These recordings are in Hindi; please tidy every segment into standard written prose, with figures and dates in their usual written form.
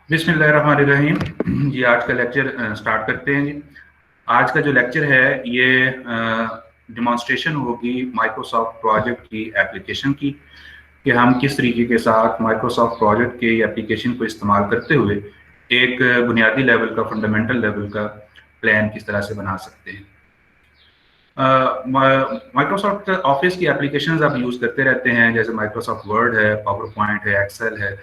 बिस्मिल्लाहिर्रहमानिर्रहीम जी। आज का लेक्चर स्टार्ट करते हैं जी। आज का जो लेक्चर है ये डिमॉन्स्ट्रेशन होगी माइक्रोसॉफ्ट प्रोजेक्ट की एप्लीकेशन की, कि हम किस तरीके के साथ माइक्रोसॉफ्ट प्रोजेक्ट के एप्लीकेशन को इस्तेमाल करते हुए एक बुनियादी लेवल का, फंडामेंटल लेवल का प्लान किस तरह से बना सकते हैं। माइक्रोसॉफ्ट ऑफिस की एप्लीकेशंस आप यूज़ करते रहते हैं, जैसे माइक्रोसॉफ्ट वर्ड है, पावर पॉइंट है, एक्सेल है,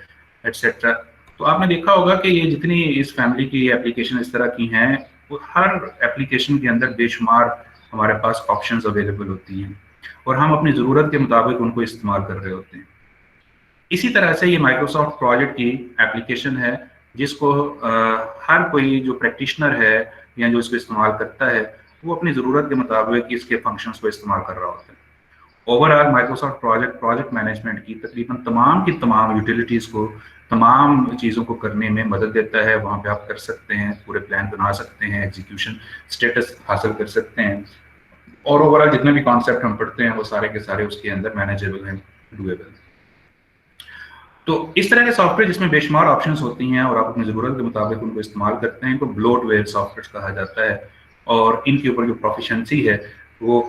एट्सेट्रा। तो आपने देखा होगा कि ये जितनी इस फैमिली की एप्लीकेशन इस तरह की हैं, वो हर एप्लीकेशन के अंदर बेशुमार हमारे पास ऑप्शंस अवेलेबल होती हैं और हम अपनी ज़रूरत के मुताबिक उनको इस्तेमाल कर रहे होते हैं। इसी तरह से ये माइक्रोसॉफ्ट प्रोजेक्ट की एप्लीकेशन है, जिसको हर कोई जो प्रैक्टिशनर है या जो इसको इस्तेमाल करता है, वो अपनी ज़रूरत के मुताबिक इसके फंक्शंस को इस्तेमाल कर रहा होता है। ओवरऑल माइक्रोसॉफ्ट प्रोजेक्ट मैनेजमेंट की तकरीबन तमाम की तमाम यूटिलिटीज़ को, तमाम चीज़ों को करने में मदद देता है। वहाँ पे आप कर सकते हैं, पूरे प्लान बना सकते हैं, एग्जीक्यूशन स्टेटस हासिल कर सकते हैं, और ओवरऑल जितने भी कॉन्सेप्ट हम पढ़ते हैं वो सारे के सारे उसके अंदर मैनेजेबल हैं, डूएबल हैं। तो इस तरह के सॉफ्टवेयर जिसमें बेशुमार ऑप्शंस होती हैं और आप अपनी ज़रूरत के मुताबिक उनको इस्तेमाल करते हैं, इनको ब्लोटवेयर सॉफ्टवेयर कहा जाता है। और इनके ऊपर जो प्रोफिशेंसी है वो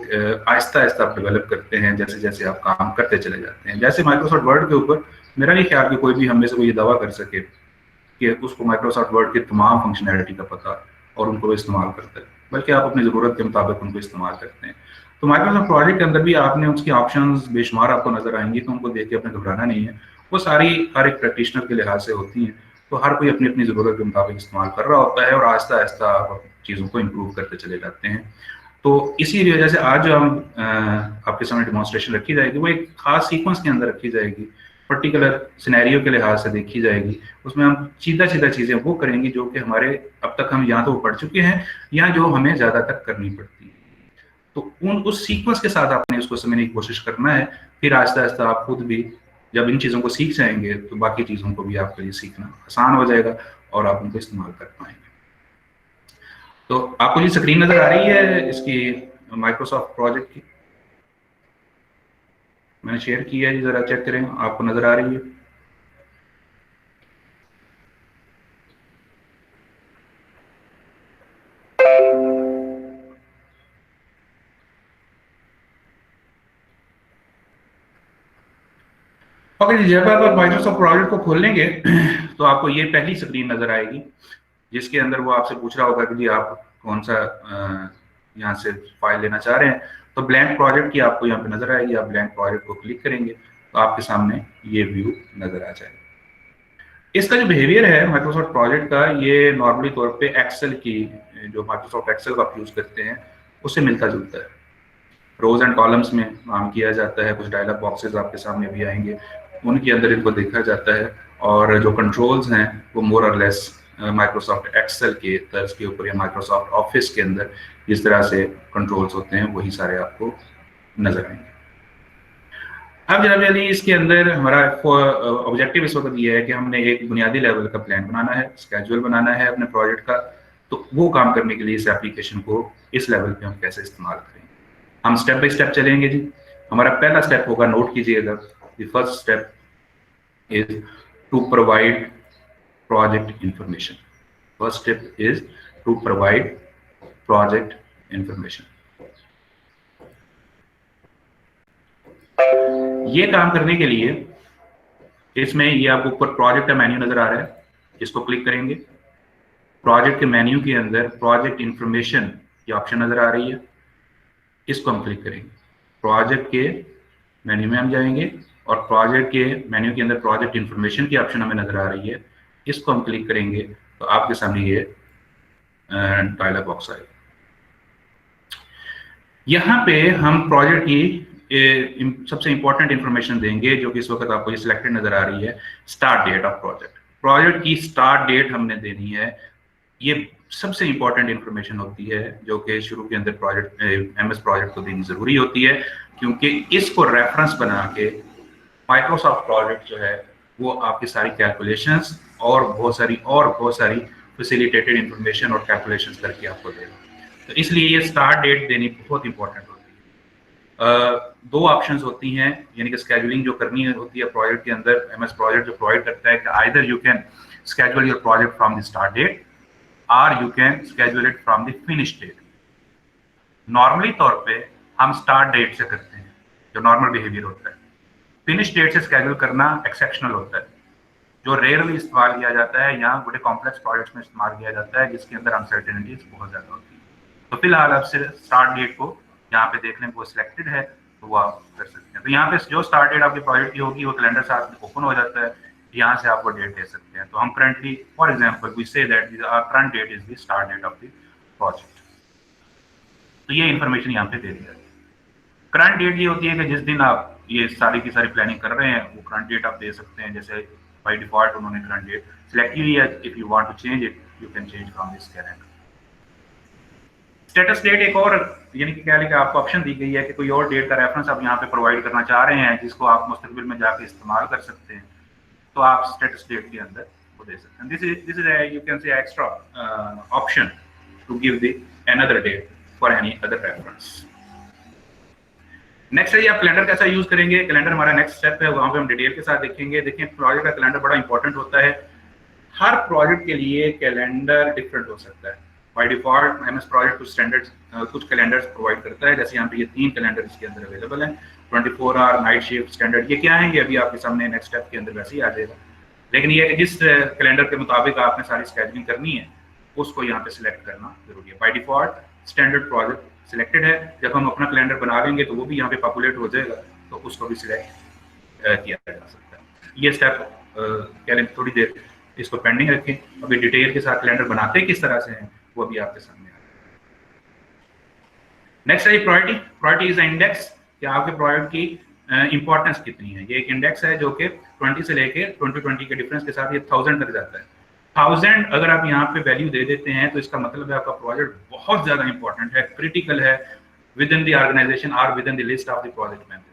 आहिस्ता आहिस्ता आप डेवलप करते हैं, जैसे जैसे आप काम करते चले जाते हैं। जैसे माइक्रोसॉफ्ट वर्ड के ऊपर मेरा नहीं ख्याल कि कोई भी हम में से कोई ये दावा कर सके कि उसको माइक्रोसॉफ्ट वर्ड की तमाम फंक्शनैलिटी का पता और उनको वो इस्तेमाल करता है, बल्कि आप अपनी ज़रूरत के मुताबिक उनको इस्तेमाल करते हैं। तो माइक्रोसॉफ्ट प्रोजेक्ट के अंदर भी आपने उसकी ऑप्शंस बेशुमार आपको नजर आएंगी, तो उनको देख के अपने घबराना नहीं है। वो सारी हर एक प्रैक्टिशनर के लिहाज से होती हैं, तो हर कोई अपनी अपनी ज़रूरत के मुताबिक इस्तेमाल कर रहा होता है और आहिस्ता आहिस्ता आप चीज़ों को इम्प्रूव करते चले जाते हैं। तो इसी वजह से आज जो हम आपके सामने डिमॉन्स्ट्रेशन रखी जाएगी वो एक खास सीक्वेंस के अंदर रखी जाएगी, पर्टिकुलर सिनेरियो के लिहाज से देखी जाएगी। उसमें हम सीधा सीधा चीज़ें वो करेंगे जो कि हमारे अब तक हम या तो वो पढ़ चुके हैं या जो हमें ज़्यादातर करनी पड़ती है। तो उस सीक्वेंस के साथ आपने उसको समझने की कोशिश करना है। फिर आहिस्ता आहिस्ता आप खुद भी जब इन चीज़ों को सीख जाएंगे तो बाकी चीज़ों को भी आपके लिए सीखना आसान हो जाएगा और आप उनको इस्तेमाल कर पाएंगे। तो आपको ये स्क्रीन नजर आ रही है इसकी, माइक्रोसॉफ्ट प्रोजेक्ट की मैंने शेयर की है जी, जरा चेक करें आपको नजर आ रही है। ओके जी, जब आप माइक्रोसॉफ्ट प्रोजेक्ट को खोल लेंगे तो आपको ये पहली स्क्रीन नजर आएगी, जिसके अंदर वो आपसे पूछ रहा होगा कि जी आप कौन सा यहाँ से फाइल लेना चाह रहे हैं। तो ब्लैंक प्रोजेक्ट की आपको यहाँ पे नजर आएगी। आप ब्लैंक प्रोजेक्ट को क्लिक करेंगे तो आपके सामने ये व्यू नजर आ जाएगा। इसका जो बिहेवियर है माइक्रोसॉफ्ट प्रोजेक्ट का, ये नॉर्मली तौर पे एक्सेल की, जो माइक्रोसॉफ्ट एक्सेल का आप यूज करते हैं उससे मिलता जुलता है। रोज एंड कॉलम्स में काम किया जाता है, कुछ डायलॉग बॉक्सेस आपके सामने भी आएंगे, उनके अंदर इनको देखा जाता है। और जो कंट्रोल्स हैं वो मोर और लेस माइक्रोसॉफ्ट एक्सेल के तर्ज के ऊपर या माइक्रोसॉफ्ट ऑफिस के अंदर जिस तरह से कंट्रोल्स होते हैं वही सारे आपको नजर आएंगे। अब जनरली इसके अंदर हमारा ऑब्जेक्टिव इस वक्त ये है कि हमने एक बुनियादी लेवल का प्लान बनाना है, स्केड्यूल बनाना है अपने प्रोजेक्ट का। तो वो काम करने के लिए इस एप्लीकेशन को इस लेवल पे हम कैसे इस्तेमाल करेंगे, हम स्टेप बाय स्टेप चलेंगे जी। हमारा पहला स्टेप होगा, नोट कीजिएगा, the first step is to provide project information. First step is to provide project information. ये काम करने के लिए इसमें ये आपको ऊपर प्रोजेक्ट का मेन्यू नजर आ रहा है, इसको क्लिक करेंगे। प्रोजेक्ट के मेन्यू के अंदर प्रोजेक्ट इंफॉर्मेशन की ऑप्शन नजर आ रही है, इसको हम क्लिक करेंगे। प्रोजेक्ट के मेन्यू में हम जाएंगे और प्रोजेक्ट के मेन्यू के अंदर प्रोजेक्ट इंफॉर्मेशन की ऑप्शन हमें नजर आ रही है, इसको हम क्लिक करेंगे तो आपके सामने ये डायलॉग बॉक्स आएगा। यहाँ पे हम प्रोजेक्ट की सबसे इंपॉर्टेंट इंफॉर्मेशन देंगे, जो कि इस वक्त आपको ये सिलेक्टेड नजर आ रही है, start date of project. Project की स्टार्ट डेट हमने देनी है। ये सबसे इंपॉर्टेंट इंफॉर्मेशन होती है जो कि शुरू के अंदर प्रोजेक्ट एमएस प्रोजेक्ट को देनी जरूरी होती है, क्योंकि इसको रेफरेंस बना के माइक्रोसॉफ्ट प्रोजेक्ट जो है वो आपकी सारी कैलकुलेशंस और बहुत सारी फैसिलिटेटेड इंफॉर्मेशन और कैलकुलेशंस करके आपको देगा। तो इसलिए ये स्टार्ट डेट देनी बहुत इंपॉर्टेंट होती है। दो ऑप्शंस होती हैं, यानी कि स्केड्यूलिंग जो करनी होती है प्रोजेक्ट के अंदर, एमएस प्रोजेक्ट जो प्रोवाइड करता है कि either you can schedule your project from the start date or you can schedule it from the finish date. Normally तौर पे हम स्टार्ट डेट से करते हैं, जो नॉर्मल बिहेवियर होता है। फिनिश डेट से स्केड्यूल करना एक्सेप्शनल होता है, जो रेयरली इस्तेमाल किया जाता है या बड़े कॉम्प्लेक्स प्रोजेक्ट्स में इस्तेमाल किया जाता है जिसके अंदर अनसर्टेनिटीज बहुत ज़्यादा होती है। तो फिलहाल आप स्टार्ट डेट को यहाँ पे देख लें, वो सिलेक्टेड है तो वो आप कर सकते हैं। तो यहाँ पे जो स्टार्ट डेट आपके प्रोजेक्ट की होगी वो कैलेंडर से आपके ओपन हो जाता है, यहाँ से आप वो डेट दे सकते हैं। तो हम currently for example we say that current date is the start date of the project. तो ये इन्फॉर्मेशन यहाँ पे दे दिया। करंट डेट ये होती है कि जिस दिन आप ये सारी की सारी प्लानिंग कर रहे हैं वो करंट डेट आप दे सकते हैं। जैसे बाय डिफॉल्ट उन्होंने करंट डेट सिलेक्ट की है, if you want to change it you can change from this calendar. Status date एक और यानी कि क्या लिखा आपको ऑप्शन दी गई है कि कोई और डेट का रेफरेंस आप यहाँ पे प्रोवाइड करना चाह रहे हैं जिसको आप मुस्तकबिल में जाके इस्तेमाल कर सकते हैं, तो आप स्टेटस डेट के अंदर वो दे सकते हैं। This is you can say extra option to give the another date for any other reference. Next है आप कैलेंडर कैसा यूज करेंगे। कैलेंडर हमारा नेक्स्ट स्टेप है, वहां पे हम डिटेल के साथ देखेंगे। देखिए प्रोजेक्ट का कैलेंडर बड़ा इंपॉर्टेंट होता है। हर प्रोजेक्ट के लिए कैलेंडर डिफरेंट हो सकता है। बाय डिफॉल्ट एमएस प्रोजेक्ट कुछ स्टैंडर्ड्स कुछ कैलेंडर्स प्रोवाइड करता है, जैसे यहाँ पे ये 3 कैलेंडर इसके अंदर अवेलेबल हैं। 24 आवर, नाइट शिफ्ट, स्टैंडर्ड। ये क्या है, ये अभी आपके सामने नेक्स्ट स्टेप के अंदर वैसे ही आ जाएगा। लेकिन ये जिस कैलेंडर के मुताबिक आपने सारी स्केड्यूलिंग करनी है उसको यहाँ पे सिलेक्ट करना जरूरी है। By default standard project selected है। जब हम अपना कैलेंडर बना लेंगे तो वो भी यहाँ पे पॉपुलेट हो जाएगा, तो उसको भी सिलेक्ट किया जा सकता है। ये स्टेप क्या थोड़ी देर इसको पेंडिंग रखें, अभी डिटेल के साथ कैलेंडर बनाते किस तरह से हैं वो भी आपके सामने आ रहा है। नेक्स्ट है प्रायोरिटी। प्रायोरिटी इज इंडेक्स कि आपके प्रोजेक्ट की इंपॉर्टेंस कितनी है। ये एक इंडेक्स है जो कि 20 से लेके 2020 के डिफरेंस के साथ ये 1000 तक जाता है। 1000 अगर आप यहाँ पे वैल्यू दे देते हैं तो इसका मतलब है आपका प्रोजेक्ट बहुत ज्यादा इंपॉर्टेंट है, क्रिटिकल है विद इन द ऑर्गेनाइजेशन और with in the list of the project member.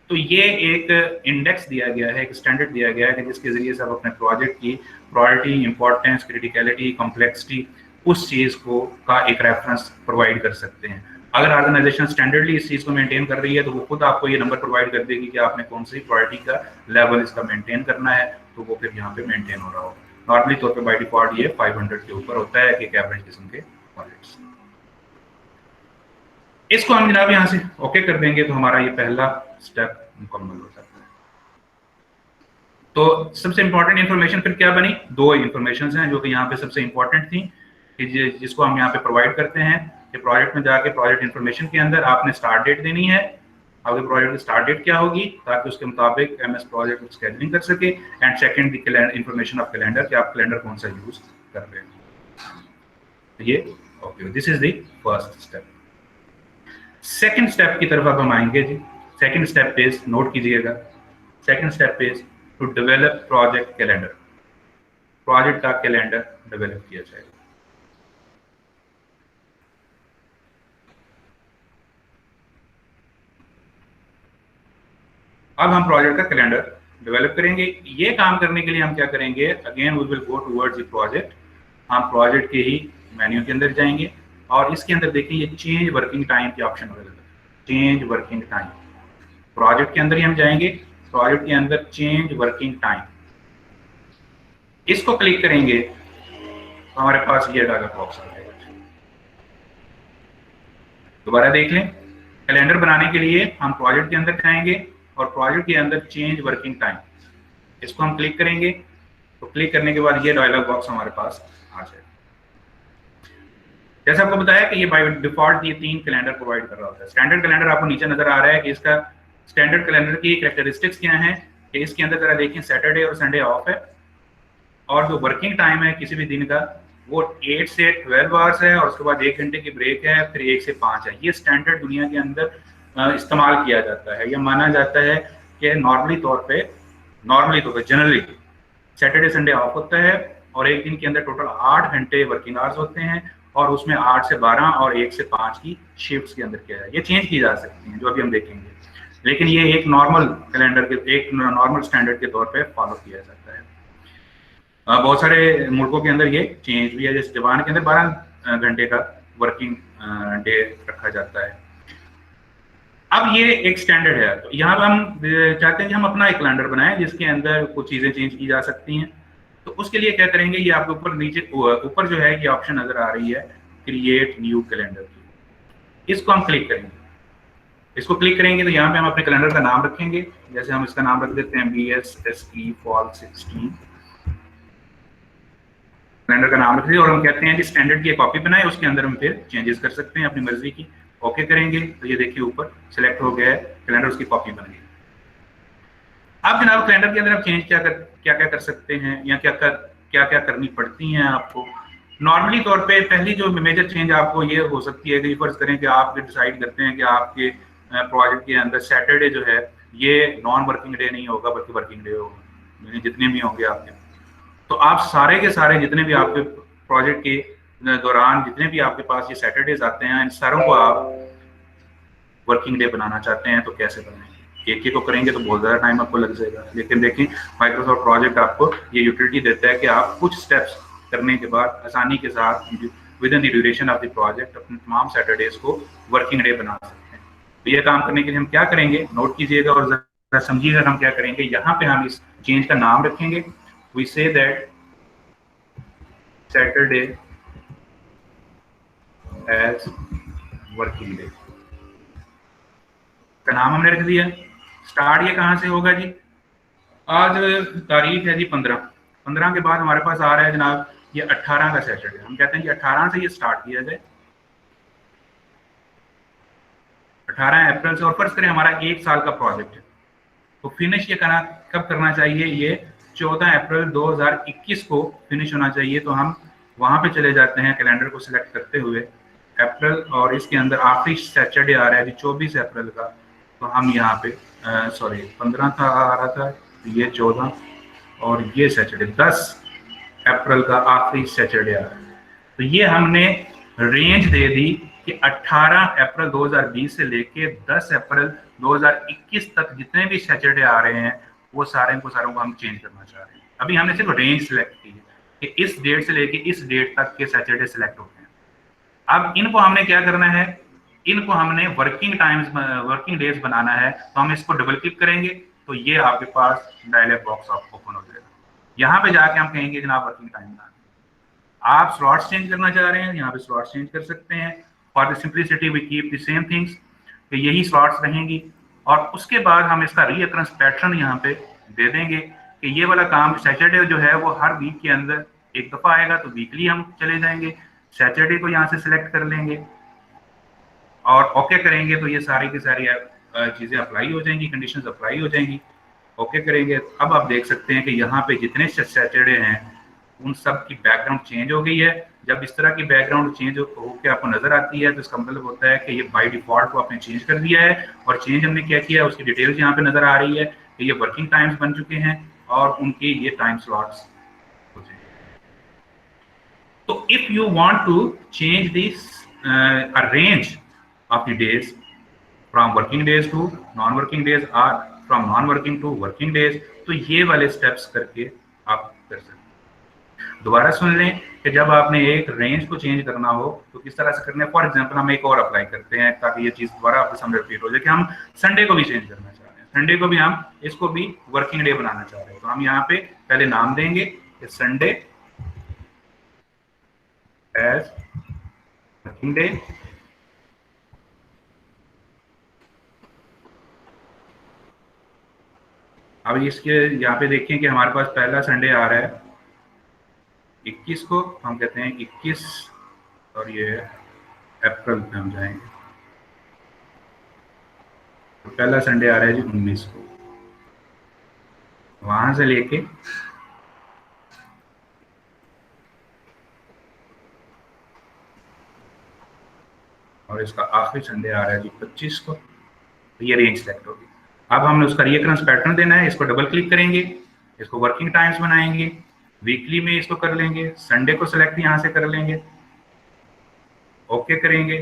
तो ये एक इंडेक्स दिया गया है, एक स्टैंडर्ड दिया गया है कि जिसके जरिए से आप अपने प्रोजेक्ट की प्रायोरिटी, इंपॉर्टेंस, क्रिटिकलिटी, कॉम्प्लेक्सिटी उस चीज को का एक रेफरेंस प्रोवाइड कर सकते हैं। अगर ऑर्गेनाइजेशन स्टैंडर्डली इस चीज को मेंटेन कर रही है तो वो खुद आपको ये नंबर प्रोवाइड कर देगी कि आपने कौन सी प्रायोरिटी का लेवल इसका मेंटेन करना है, तो वो फिर यहाँ पे मेंटेन हो रहा होगा। नॉर्मली तौर पे बाय डिफॉल्ट ये 500 के ऊपर होता है कि एवरेज किस्म के प्रोजेक्ट्स। इसको हम जनाब यहाँ से ओके कर देंगे तो हमारा ये पहला स्टेप मुकम्मल हो जाता है। तो सबसे इंपॉर्टेंट इंफॉर्मेशन फिर क्या बनी, 2 इंफॉर्मेशन हैं जो कि यहाँ पे सबसे इंपॉर्टेंट थी कि जिसको हम यहाँ पे प्रोवाइड करते हैं कि प्रोजेक्ट में जाके प्रोजेक्ट इंफॉर्मेशन के अंदर आपने स्टार्ट डेट देनी है, आपके प्रोजेक्ट की स्टार्ट डेट क्या होगी ताकि उसके मुताबिक एमएस प्रोजेक्ट स्केड्यूलिंग कर सके। And second the information of calendar कि आप कैलेंडर कौन सा यूज कर रहे हैं। ये okay, this is the first step. Second step की तरफ अब हम आएंगे जी। सेकंड स्टेप इज, नोट कीजिएगा, second step is to develop project calendar. Project का कैलेंडर डेवलप किया जाएगा। अब हम प्रोजेक्ट का कैलेंडर डेवलप करेंगे। ये काम करने के लिए हम क्या करेंगे, again we will go towards the project. हम प्रोजेक्ट के ही मेन्यू के अंदर जाएंगे और इसके अंदर देखिए ये चेंज वर्किंग टाइम के ऑप्शन अवेलेबल है। चेंज वर्किंग टाइम, प्रोजेक्ट के अंदर ही हम जाएंगे, प्रोजेक्ट के अंदर चेंज वर्किंग टाइम, इसको क्लिक करेंगे तो हमारे पास ये डायलॉग बॉक्स आ जाएगा। दोबारा देख लें, कैलेंडर बनाने के लिए हम प्रोजेक्ट के अंदर जाएंगे और प्रोजेक्ट के अंदर चेंज वर्किंग टाइम, इसको हम क्लिक करेंगे तो क्लिक करने के बाद ये डायलॉग बॉक्स हमारे पास आ जाएगा। जैसे आपको बताया कि ये बाय डिफॉल्ट ये 3 कैलेंडर प्रोवाइड कर रहा होता है। स्टैंडर्ड कैलेंडर आपको नीचे नजर आ रहा है कि इसका स्टैंडर्ड कैलेंडर की कैरेक्टरिस्टिक्स क्या हैं कि इसके अंदर जरा देखिए सैटरडे और संडे ऑफ है और जो वर्किंग टाइम है किसी भी दिन का वो 8 से 12 आवर्स है और उसके बाद 1 घंटे की ब्रेक है, फिर 1 से 5 है। ये स्टैंडर्ड दुनिया के अंदर इस्तेमाल किया जाता है। यह माना जाता है कि नॉर्मली तौर पे जनरली सैटरडे संडे ऑफ होता है और एक दिन के अंदर टोटल 8 घंटे वर्किंग आवर्स होते हैं और उसमें 8 से 12 और 1 से 5 की शिफ्ट्स के अंदर किया है। ये चेंज की जा सकती हैं जो अभी हम देखेंगे, लेकिन ये एक नॉर्मल कैलेंडर के एक नॉर्मल स्टैंडर्ड के तौर पे फॉलो किया जाता है। बहुत सारे मुल्कों के अंदर ये चेंज भी है, जैसे जापान के अंदर 12 घंटे का वर्किंग डे रखा जाता है। अब ये एक स्टैंडर्ड है, तो यहाँ पर हम चाहते हैं कि हम अपना एक कैलेंडर बनाएं जिसके अंदर कुछ चीजें चेंज की जा सकती हैं। तो उसके लिए क्या करेंगे, ये आपके ऊपर नीचे ऊपर जो है ये ऑप्शन नजर आ रही है, क्रिएट न्यू कैलेंडर की, इसको हम क्लिक करेंगे। इसको क्लिक करेंगे तो यहाँ पे हम अपने कैलेंडर का नाम रखेंगे, जैसे हम इसका नाम रख देते हैं BSSE Fall 16 कैलेंडर का नाम रख दिया, और हम कहते हैं कि स्टैंडर्ड की एक कॉपी बनाए, उसके अंदर हम फिर चेंजेस कर सकते हैं अपनी मर्जी की। ओके करेंगे तो ये देखिए ऊपर सिलेक्ट हो गया है कैलेंडर, उसकी कॉपी बन गई। आप जनाब कैलेंडर के अंदर आप चेंज क्या क्या कर सकते हैं, या क्या क्या करनी पड़ती हैं आपको। नॉर्मली तौर पे पहली जो मेजर चेंज आपको ये हो सकती है कि फर्ज करें कि आप डिसाइड करते हैं कि आपके प्रोजेक्ट के अंदर सैटरडे जो है ये नॉन वर्किंग डे नहीं होगा बल्कि वर्किंग डे होगा, जितने भी होंगे आपके, तो आप सारे के सारे जितने भी आपके प्रोजेक्ट के दौरान जितने भी आपके पास ये सैटरडेज आते हैं, इन सारों को आप वर्किंग डे बनाना चाहते हैं तो कैसे बनाएंगे। एक को करेंगे तो बहुत ज़्यादा टाइम आपको लग जाएगा, लेकिन देखिए माइक्रोसॉफ्ट प्रोजेक्ट आपको ये यूटिलिटी देता है कि आप कुछ स्टेप्स करने के बाद आसानी के साथ with in the duration of the project अपने तमाम सैटरडेज को वर्किंग डे बना सकते हैं। तो ये काम करने के लिए हम क्या करेंगे, नोट कीजिएगा और जरा समझिएगा हम क्या करेंगे। यहाँ पे हम इस चेंज का नाम रखेंगे, we say that Saturday as working day का नाम हमने रख दिया। स्टार्ट ये कहाँ से होगा जी, आज तारीख है जी 15 के बाद हमारे पास आ रहा है जनाब ये 18 का सैटरडे, हम कहते हैं कि 18 से ये स्टार्ट किया जाए, 18 अप्रैल से। और फर्ज करें हमारा 1 साल का प्रोजेक्ट है, तो फिनिश ये कब करना चाहिए, ये 14 अप्रैल 2021 को फिनिश होना चाहिए। तो हम वहां पे चले जाते हैं कैलेंडर को सिलेक्ट करते हुए अप्रैल, और इसके अंदर आखिरी सैटरडे आ रहा है जी 24 अप्रैल का, तो हम यहाँ पे सॉरी 15 था आ रहा था, ये 14 और ये सैटरडे 10 अप्रैल का आखिरी सैटरडे आ रहा है। तो ये हमने रेंज दे दी कि 18 अप्रैल 2020 से लेके 10 अप्रैल 2021 तक जितने भी सैटरडे आ रहे हैं वो सारे को हम चेंज करना चाह रहे हैं। अभी हमने सिर्फ रेंज सिलेक्ट की है कि इस डेट से लेके इस डेट तक के सैटरडे सिलेक्ट होते हैं। अब इनको हमने क्या करना है, इनको हमने वर्किंग डेज बनाना है, तो हम इसको डबल क्लिक करेंगे तो ये आपके पास डायलॉग बॉक्स ओपन हो जाएगा। यहाँ पे जाके हम कहेंगे जनाब वर्किंग टाइम बनाना, आप स्लॉट्स चेंज करना चाह रहे हैं यहाँ पे स्लॉट्स चेंज कर सकते हैं। For the simplicity we keep the same things, कि यही स्लॉट्स रहेंगी। और उसके बाद हम इसका रीअकरेंस पैटर्न यहाँ पे दे देंगे कि ये वाला काम सैटरडे जो है वो हर वीक के अंदर एक दफा आएगा, तो वीकली हम चले जाएंगे, सैटरडे को यहाँ से सिलेक्ट कर लेंगे और ओके करेंगे तो ये सारी की सारी चीजें अप्लाई हो जाएंगी, कंडीशंस अप्लाई हो जाएंगी। ओके करेंगे, अब आप देख सकते हैं कि यहाँ पे जितने सैटरडे हैं उन सब की बैकग्राउंड चेंज हो गई है। जब इस तरह की बैकग्राउंड चेंज होकर आपको नजर आती है तो इसका मतलब होता है कि ये बाय डिफॉल्ट को आपने चेंज कर दिया है, और चेंज हमने क्या किया है उसकी डिटेल्स यहाँ पे नजर आ रही है कि ये वर्किंग टाइम्स बन चुके हैं और उनके ये टाइम स्लॉट्स हो जाए। तो if you want to change this range of the days from working days to non-working days or from non-working to working days, तो ये वाले स्टेप्स करके आप कर सकते हैं। दोबारा सुन लें कि जब आपने एक रेंज को चेंज करना हो तो किस तरह से करना है। फॉर एग्जांपल हम एक और अप्लाई करते हैं ताकि ये चीज दोबारा आपके सामने रिपीट हो जाए कि हम संडे को भी चेंज करना चाह रहे हैं, संडे को भी हम इसको भी वर्किंग डे बनाना चाह रहे हैं। तो हम यहाँ पे पहले नाम देंगे कि संडे एज वर्किंग डे, अब इसके यहाँ पे देखें कि हमारे पास पहला संडे आ रहा है 21 को, हम कहते हैं 21 और ये अप्रैल पे हम जाएंगे, तो पहला संडे आ रहा है जी 19 को, वहां से लेके और इसका आखिरी संडे आ रहा है जी 25 को, तो ये रेंज सेलेक्ट होगी। अब हमने उसका रीअकरेंस पैटर्न देना है, इसको डबल क्लिक करेंगे, इसको वर्किंग टाइम्स बनाएंगे, वीकली में इसको कर लेंगे, संडे को सिलेक्ट यहाँ से कर लेंगे, ओके करेंगे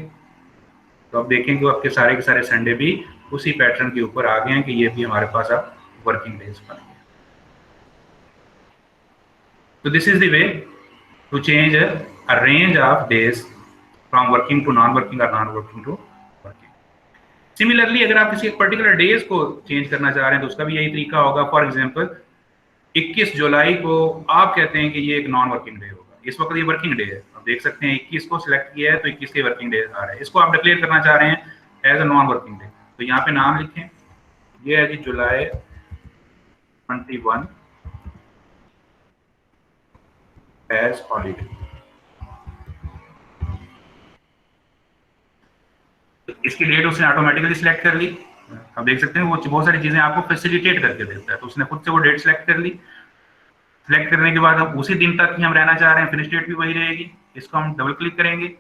तो अब देखेंगे आपके सारे के सारे संडे भी उसी पैटर्न के ऊपर आ गए हैं कि ये भी हमारे पास अब वर्किंग डेज बन गए। तो this is the way to change a range of days from working to non working और non working to working. Similarly अगर आप किसी एक पर्टिकुलर डेज को चेंज करना चाह रहे हैं तो उसका भी यही तरीका होगा। फॉर एग्जांपल 21 जुलाई को आप कहते हैं कि ये एक नॉन वर्किंग डे होगा, इस वक्त ये वर्किंग डे है, आप देख सकते हैं 21 को सिलेक्ट किया है तो 21 के वर्किंग डे आ रहा है, इसको आप डिक्लेयर करना चाह रहे हैं as a non working day, तो यहाँ पे नाम लिखें, ये है जी जुलाई 21 एज हॉलीडे। इसकी डेट उसने ऑटोमेटिकली सिलेक्ट कर ली, आप देख सकते हैं वो बहुत सारी चीजें आपको फैसिलिटेट करके देता है, तो उसने खुद से वो डेट सिलेक्ट कर ली। सिलेक्ट करने के बाद हम उसी दिन तक ही हम रहना चाह रहे हैं, फिनिश डेट भी वही रहेगी, इसको हम डबल क्लिक करेंगे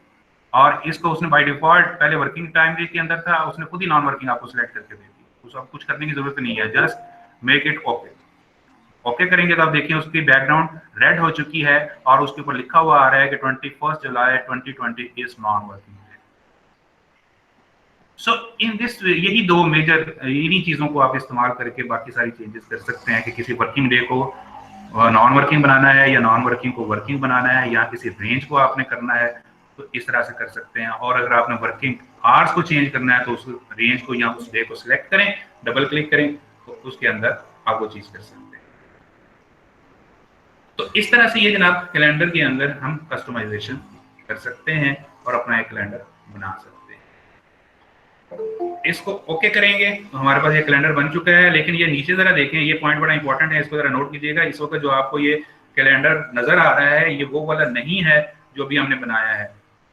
और इसको उसने बाय डिफॉल्ट पहले वर्किंग टाइम डे के अंदर था, उसने खुद ही नॉन वर्किंग आपको सिलेक्ट करके दे दी, उसको अब कुछ करने की जरूरत नहीं है, just make it okay. Okay करेंगे तो आप देखिए उसकी बैकग्राउंड रेड हो चुकी है और उसके ऊपर लिखा हुआ आ रहा है कि 21 जुलाई 2020 is non working day. So in this way यही दो मेजर, इन्हीं चीजों को आप इस्तेमाल करके बाकी सारी चेंजेस कर सकते हैं कि किसी वर्किंग डे को नॉन वर्किंग बनाना है या नॉन वर्किंग को वर्किंग बनाना है या किसी रेंज को आपने करना है, तो इस तरह से कर सकते हैं। और अगर आपने वर्किंग आवर्स को चेंज करना है तो उस रेंज को या उस डे को सिलेक्ट करें, डबल क्लिक करें तो उसके अंदर आप वो चीज कर सकते हैं। तो इस तरह से ये जनाब कैलेंडर के अंदर हम कस्टमाइजेशन कर सकते हैं और अपना एक कैलेंडर बना सकते हैं। इसको ओके करेंगे तो हमारे पास ये कैलेंडर बन चुका है, लेकिन ये नीचे जरा देखें, ये पॉइंट बड़ा इंपॉर्टेंट है, इसको जरा नोट कीजिएगा। इस वक्त जो आपको ये कैलेंडर नजर आ रहा है ये वो वाला नहीं है जो भी हमने बनाया है,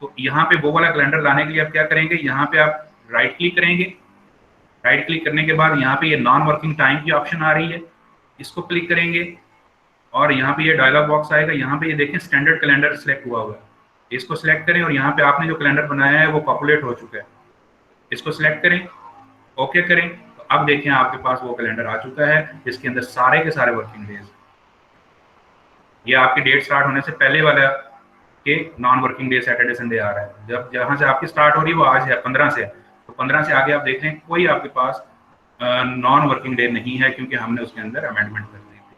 तो यहाँ पे वो वाला कैलेंडर लाने के लिए आप क्या करेंगे, यहाँ पे आप राइट क्लिक करेंगे, राइट क्लिक करने के बाद यहाँ पे ये नॉन वर्किंग टाइम की ऑप्शन आ रही है, इसको क्लिक करेंगे और यहाँ पे ये डायलॉग बॉक्स आएगा, यहाँ पे ये देखें स्टैंडर्ड कैलेंडर सिलेक्ट हुआ हुआ है, इसको सिलेक्ट करें और यहाँ पे आपने जो कैलेंडर बनाया है वो पॉपुलेट हो चुका है, इसको सिलेक्ट करें, ओके करें, तो अब देखें आपके पास वो कैलेंडर आ चुका है जिसके अंदर सारे के सारे वर्किंग डेज, ये आपकी डेट स्टार्ट होने से पहले वाला के non working day Saturday Sunday आ रहा है, जब जहां से आपकी स्टार्ट हो रही है वो आज है 15 से, तो 15 से आगे आप देख रहे हैं कोई आपके पास नॉन वर्किंग डे नहीं है क्योंकि हमने उसके अंदर अमेंडमेंट कर दी थी।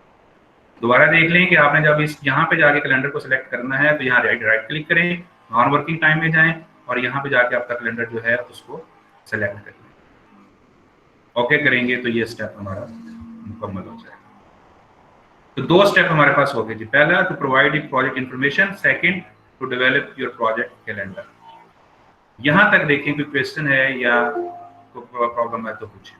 दोबारा देख लें कि आपने जब इस यहाँ पे जाके कैलेंडर को सिलेक्ट करना है तो यहाँ राइट क्लिक करें, नॉन वर्किंग टाइम में जाएं और यहाँ पे जाके आपका कैलेंडर जो है उसको सेलेक्ट कर लें, ओके करेंगे तो ये स्टेप हमारा मुकम्मल हो जाएगा। तो दो स्टेप हमारे पास हो गए जी, पहला to provide project information, second to develop your project calendar. यहां तक देखें कोई क्वेश्चन है या कोई प्रॉब्लम है तो पूछें।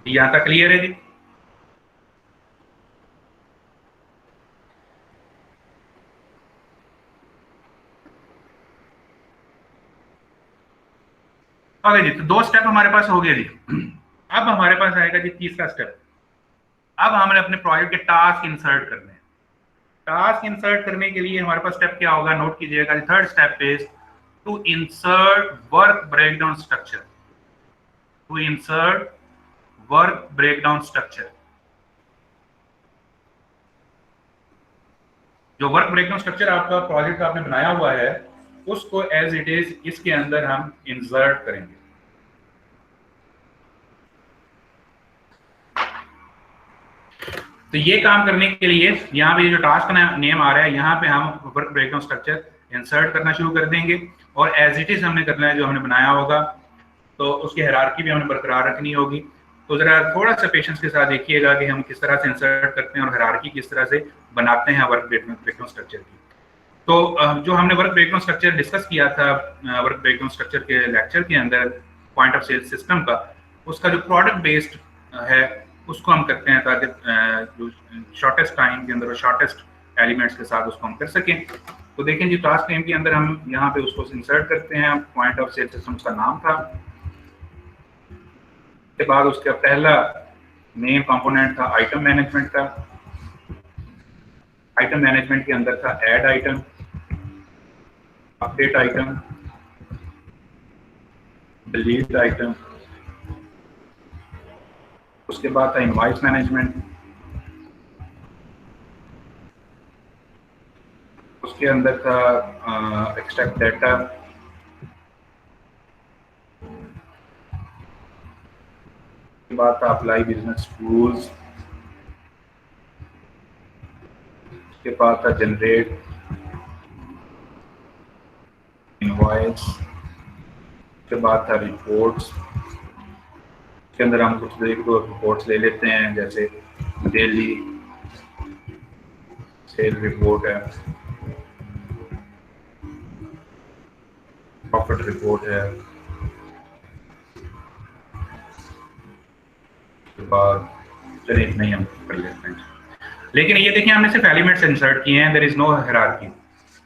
यहां तक क्लियर है जी? ओके जी, तो दो स्टेप हमारे पास हो गए जी। अब हमारे पास आएगा जी तीसरा स्टेप, अब हमने अपने प्रोजेक्ट के टास्क इंसर्ट करने हैं। टास्क इंसर्ट करने के लिए हमारे पास स्टेप क्या होगा, नोट कीजिएगा, third step is to insert work breakdown structure, to insert work breakdown structure. जो वर्क ब्रेकडाउन स्ट्रक्चर आपका प्रोजेक्ट आपने बनाया हुआ है उसको एज इट इज इसके अंदर हम इंसर्ट करेंगे। तो ये काम करने के लिए यहाँ पे जो टास्क का नेम आ रहा है यहाँ पे हम वर्क ब्रेकडाउन स्ट्रक्चर इंसर्ट करना शुरू कर देंगे और एज इट इज हमने करना है जो हमने बनाया होगा, तो उसकी हायरार्की भी हमने बरकरार रखनी होगी। तो जरा थोड़ा सा पेशेंस के साथ देखिएगा कि हम किस तरह से इंसर्ट करते हैं और हायरार्की किस तरह से बनाते हैं वर्क ब्रेकडाउन स्ट्रक्चर की। तो जो हमने वर्क ब्रेकडाउन स्ट्रक्चर डिस्कस किया था वर्क ब्रेकडाउन स्ट्रक्चर के लेक्चर के अंदर पॉइंट ऑफ सेल सिस्टम का, उसका जो प्रोडक्ट बेस्ड है उसको हम करते हैं ताकि जो शॉर्टेस्ट टाइम के अंदर शॉर्टेस्ट एलिमेंट्स के साथ उसको हम कर सकें। तो देखें जी टास्क नेम के अंदर हम यहाँ पे उसको इंसर्ट करते हैं, पॉइंट ऑफ सेल सिस्टम उसका नाम था, के बाद उसका पहला मेन कंपोनेंट था आइटम मैनेजमेंट का, आइटम मैनेजमेंट के अंदर था add item, update item, delete item, उसके बाद था इनवॉइस मैनेजमेंट, उसके अंदर था एक्सट्रैक्ट डाटा, उसके बाद था अप्लाई बिजनेस टूल्स, उसके बाद था जनरेट इनवॉइस, उसके बाद था रिपोर्ट्स, के अंदर हम कुछ एक दो रिपोर्ट्स ले लेते हैं, जैसे डेली सेल रिपोर्ट है, प्रॉफिट रिपोर्ट है, उसके बाद चलिए इतना ही हम कर लेते हैं। लेकिन ये देखिए हमने सिर्फ एलिमेंट्स इंसर्ट किए हैं, देयर इज नो हायरार्की,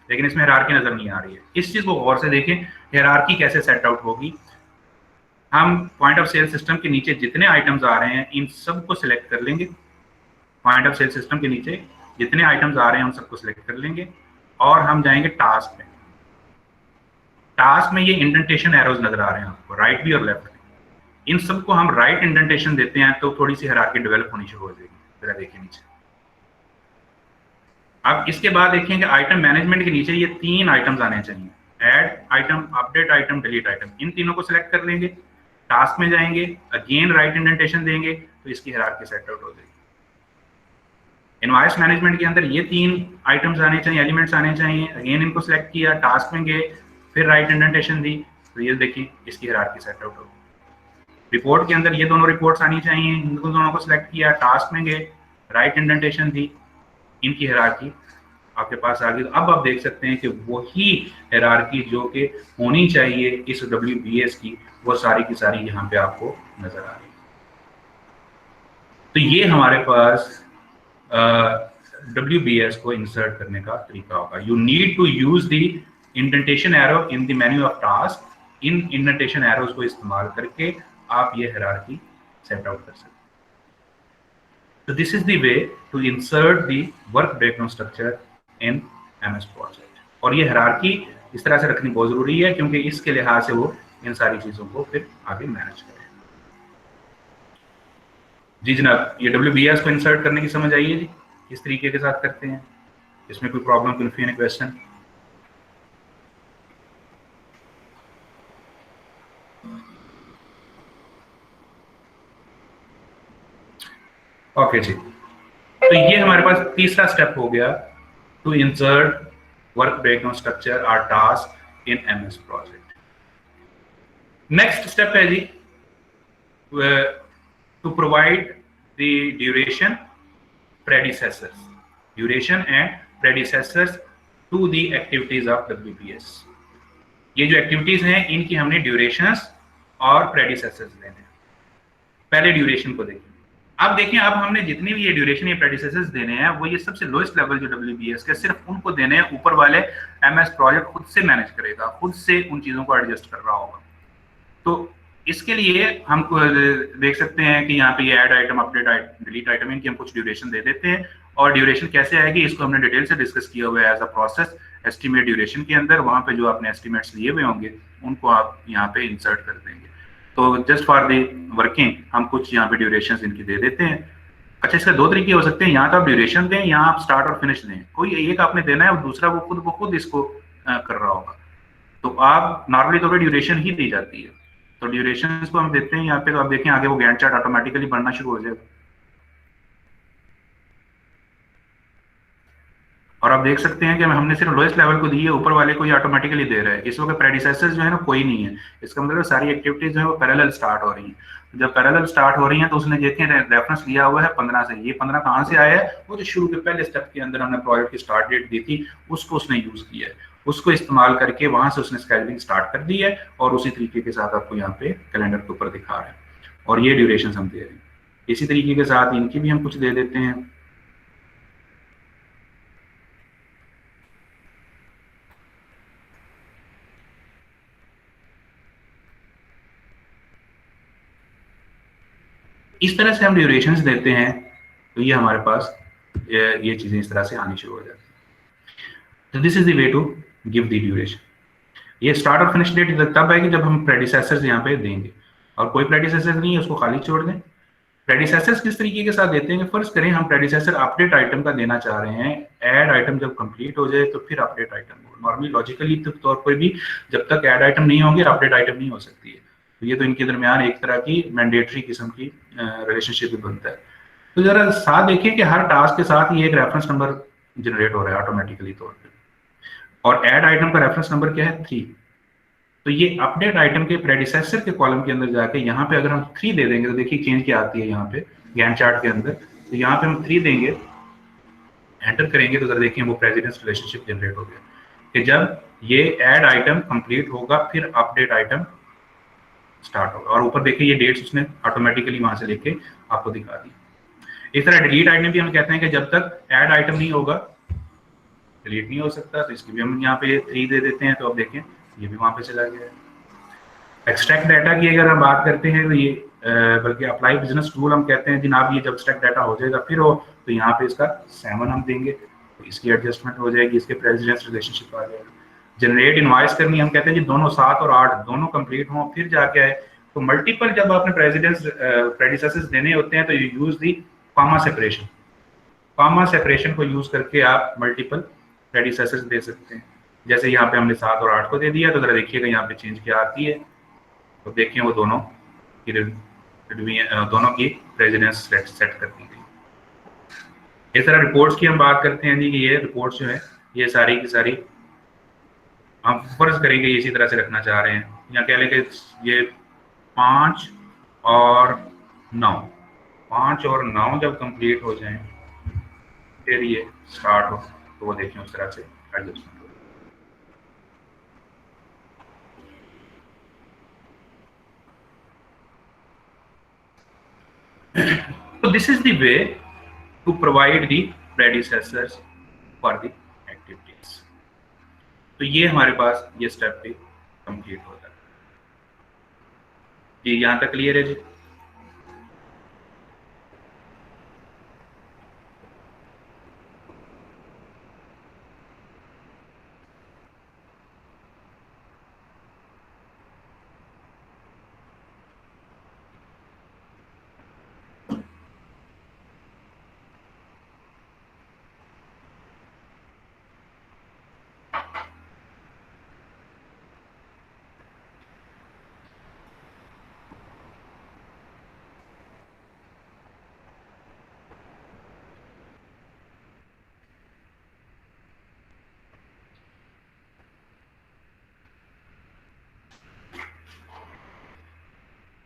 लेकिन इसमें हायरार्की नजर नहीं आ रही है। इस चीज को गौर से देखें, हायरार्की कैसे सेट आउट होगी। हम पॉइंट ऑफ सेल सिस्टम के नीचे जितने आइटम्स आ रहे हैं इन सबको सिलेक्ट कर लेंगे। पॉइंट ऑफ सेल सिस्टम के नीचे जितने आइटम्स आ रहे हैं उन सबको सिलेक्ट कर लेंगे और हम जाएंगे टास्क में। टास्क में ये इंडेंटेशन एरोज नजर आ रहे हैं आपको, राइट भी और लेफ्ट में। इन सबको हम राइट इंडेंटेशन देते हैं तो थोड़ी सी हायरार्की डेवलप होनी शुरू हो जाएगी। जरा देखिए नीचे। अब इसके बाद देखेंगे आइटम मैनेजमेंट के नीचे ये 3 आइटम्स आने चाहिए, add item, update item, delete item. इन तीनों को सिलेक्ट कर लेंगे, टास्क में जाएंगे, अगेन राइट इंडेंटेशन देंगे तो इसकी हायरार्की सेट आउट हो जाएगी। इनवॉइस मैनेजमेंट के अंदर ये 3 आइटम्स आने चाहिए, एलिमेंट्स आने चाहिए, अगेन इनको सिलेक्ट किया, टास्क में गए, फिर राइट इंडेंटेशन दी तो ये देखिए इसकी हायरार्की सेट आउट होगी। रिपोर्ट के अंदर ये दोनों रिपोर्ट्स आनी चाहिए, इनको दोनों को सिलेक्ट किया, टास्क में गए, राइट इंडेंटेशन दी, इनकी हायरार्की आपके पास आ गई। तो अब आप देख सकते हैं कि वही हायरार्की जो कि होनी चाहिए इस WBS की, वो सारी की सारी यहाँ पे आपको नजर आ रही है। तो ये हमारे पास WBS को इंसर्ट करने का तरीका होगा। You need to use the indentation arrow in the menu of task. इन इंडेंटेशन एरोज को इस्तेमाल करके आप ये हायरार्की सेट आउट कर सकते हैं। So this is the way to insert the work breakdown structure in MS project। और ये हायरार्की इस तरह से रखनी बहुत जरूरी है क्योंकि इसके लिहाज से वो इन सारी चीजों को फिर आगे मैनेज करें। जी जनाब, ये WBS को इंसर्ट करने की समझ आई है जी, किस तरीके के साथ करते हैं, इसमें कोई प्रॉब्लम, कंफ्यूजन, क्वेश्चन? ओके जी, तो ये हमारे पास तीसरा स्टेप हो गया, to insert work breakdown structure और task in MS project. Next step है जी to provide the duration, predecessors, duration and predecessors to the activities of WBS। ये जो एक्टिविटीज हैं इनकी हमने ड्यूरेशंस और प्रेडिसेसर्स देने हैं। पहले ड्यूरेशन को देखिए। अब देखिए, अब हमने जितनी भी ये ड्यूरेशन या प्रेडिसेसर्स देने हैं वो ये सबसे लोएस्ट लेवल जो WBS के, सिर्फ उनको देने हैं। ऊपर वाले MS प्रोजेक्ट खुद से मैनेज करेगा, खुद से उन चीजों को एडजस्ट कर रहा होगा। तो इसके लिए हम देख सकते हैं कि यहाँ पे ये add item, update item, delete item, इनकी हम कुछ ड्यूरेशन दे देते हैं। और ड्यूरेशन कैसे आएगी इसको हमने डिटेल से डिस्कस किया हुआ है as a process estimate duration के अंदर। वहां पे जो आपने एस्टिमेट्स लिए हुए होंगे उनको आप यहाँ पे इंसर्ट कर देंगे। तो जस्ट फॉर द वर्किंग हम कुछ यहाँ पे ड्यूरेशन इनकी दे देते हैं। अच्छा, इसके 2 तरीके हो सकते हैं, यहाँ तो आप ड्यूरेशन दें, यहाँ आप स्टार्ट और फिनिश दें। कोई एक आपने देना है और दूसरा वो खुद इसको कर रहा होगा। तो आप नॉर्मली तो ड्यूरेशन ही दी जाती है, तो ड्यूरेशन को हम देते हैं यहाँ पे। तो आप देखें आगे वो गैंट चार्ट ऑटोमेटिकली बनना शुरू हो जाएगा। और आप देख सकते हैं कि हमने सिर्फ लोएस्ट लेवल को दी है, ऊपर वाले को ये ऑटोमेटिकली दे रहा है। इस वक्त प्रेडिसेसर्स जो है ना कोई नहीं है, इसका मतलब सारी एक्टिविटीज जो है वो पैरेलल स्टार्ट हो रही हैं। जब पैरेलल स्टार्ट हो रही हैं तो उसने देखें रेफरेंस लिया हुआ है 15 से। ये 15 कहाँ से आया है? वो जो शुरू के पहले स्टेप के अंदर हमने प्रोजेक्ट की स्टार्ट डेट दी थी उसको उसने यूज किया है, उसको इस्तेमाल करके वहां से उसने स्केड्यूलिंग स्टार्ट कर दी है और उसी तरीके के साथ आपको यहाँ पे कैलेंडर के ऊपर दिखा रहे हैं। और ये ड्यूरेशन हम दे रहे हैं। इसी तरीके के साथ इनकी भी हम कुछ दे देते हैं। इस तरह से हम ड्यूरेशंस देते हैं तो ये हमारे पास ये चीजें इस तरह से आनी शुरू हो जाती है। तो this is the way to give the duration. ये स्टार्ट और फिनिश डेट तब आएगी जब हम प्रेडिसेसर्स यहाँ पे देंगे, और कोई प्रेडिसेसर नहीं है उसको खाली छोड़ दें। प्रेडिसेसर्स किस तरीके के साथ देते हैं? फर्स्ट करें हम प्रेडिसेसर अपडेट आइटम का देना चाह रहे हैं। ऐड आइटम जब कंप्लीट हो जाए तो फिर अपडेट आइटम। नॉर्मली लॉजिकली तौर पर भी जब तक ऐड आइटम नहीं होंगे अपडेट आइटम नहीं हो सकती है। तो ये तो इनके दरमियान एक तरह की मैंडेटरी किस्म की रिलेशनशिप बनता है। तो जरा साथ देखिए कि हर टास्क के साथ ही एक रेफरेंस नंबर जनरेट हो रहा है ऑटोमेटिकली तौर पे। और ऐड आइटम का रेफरेंस नंबर क्या है? 3। तो ये अपडेट आइटम के प्रेडिसेसर के कॉलम के अंदर जाके यहाँ पे अगर हम 3 दे देंगे तो देखिए चेंज क्या आती है यहाँ पे गैंट चार्ट के अंदर। तो यहाँ पे हम 3 देंगे, एंटर करेंगे तो देखिए वो प्रेसिडेंस रिलेशनशिप जनरेट हो गया कि जब ये ऐड आइटम कंप्लीट होगा फिर अपडेट आइटम स्टार्ट होगा। और ऊपर देखिए ये डेट्स उसने ऑटोमेटिकली वहां से लेके आपको दिखा दी। इस तरह डिलीट आइटम भी हम कहते हैं कि जब तक ऐड आइटम नहीं होगा डिलीट नहीं हो सकता, तो इसकी भी हम यहाँ पे 3 दे देते हैं। तो अब देखें ये भी वहां पे चला गया है। एक्सट्रैक्ट डाटा की अगर हम बात करते हैं तो ये बल्कि अप्लाई बिजनेस टूल हम कहते हैं जनाब, ये जब एक्सट्रैक्ट डाटा हो जाएगा फिर हो तो यहाँ पे इसका 7 हम देंगे तो इसकी एडजस्टमेंट हो जाएगी, इसके प्रेसिडेंस रिलेशनशिप आ जाएगा। जनरेट इनवॉइस करनी हम कहते हैं जी दोनों 7 और 8 दोनों कंप्लीट हों फिर जाके आए। तो मल्टीपल जब आपने प्रेडिसेसर्स देने होते हैं तो you use the comma separation. Comma separation को यूज करके आप मल्टीपल प्रेडिसेसर्स दे सकते हैं। जैसे यहाँ पे हमने 7 और 8 को दे दिया तो जरा देखिएगा यहाँ पे चेंज क्या आती है। तो देखिए वो दोनों की प्रेसिडेंस सेट कर दी गई। इस तरह रिपोर्ट्स की हम बात करते हैं जी कि ये रिपोर्ट्स जो है ये सारी की सारी हम फर्ज करेंगे इसी तरह से रखना चाह रहे हैं। यहाँ कह लें कि ये 5 और 9 जब कंप्लीट हो जाएं फिर ये स्टार्ट हो तो वो देखें उस तरह से एडजस्टमेंट हो। So this is the way to provide the predecessors for the activities. तो ये हमारे पास ये स्टेप भी कंप्लीट होता है। ये यहाँ तक क्लियर है जी?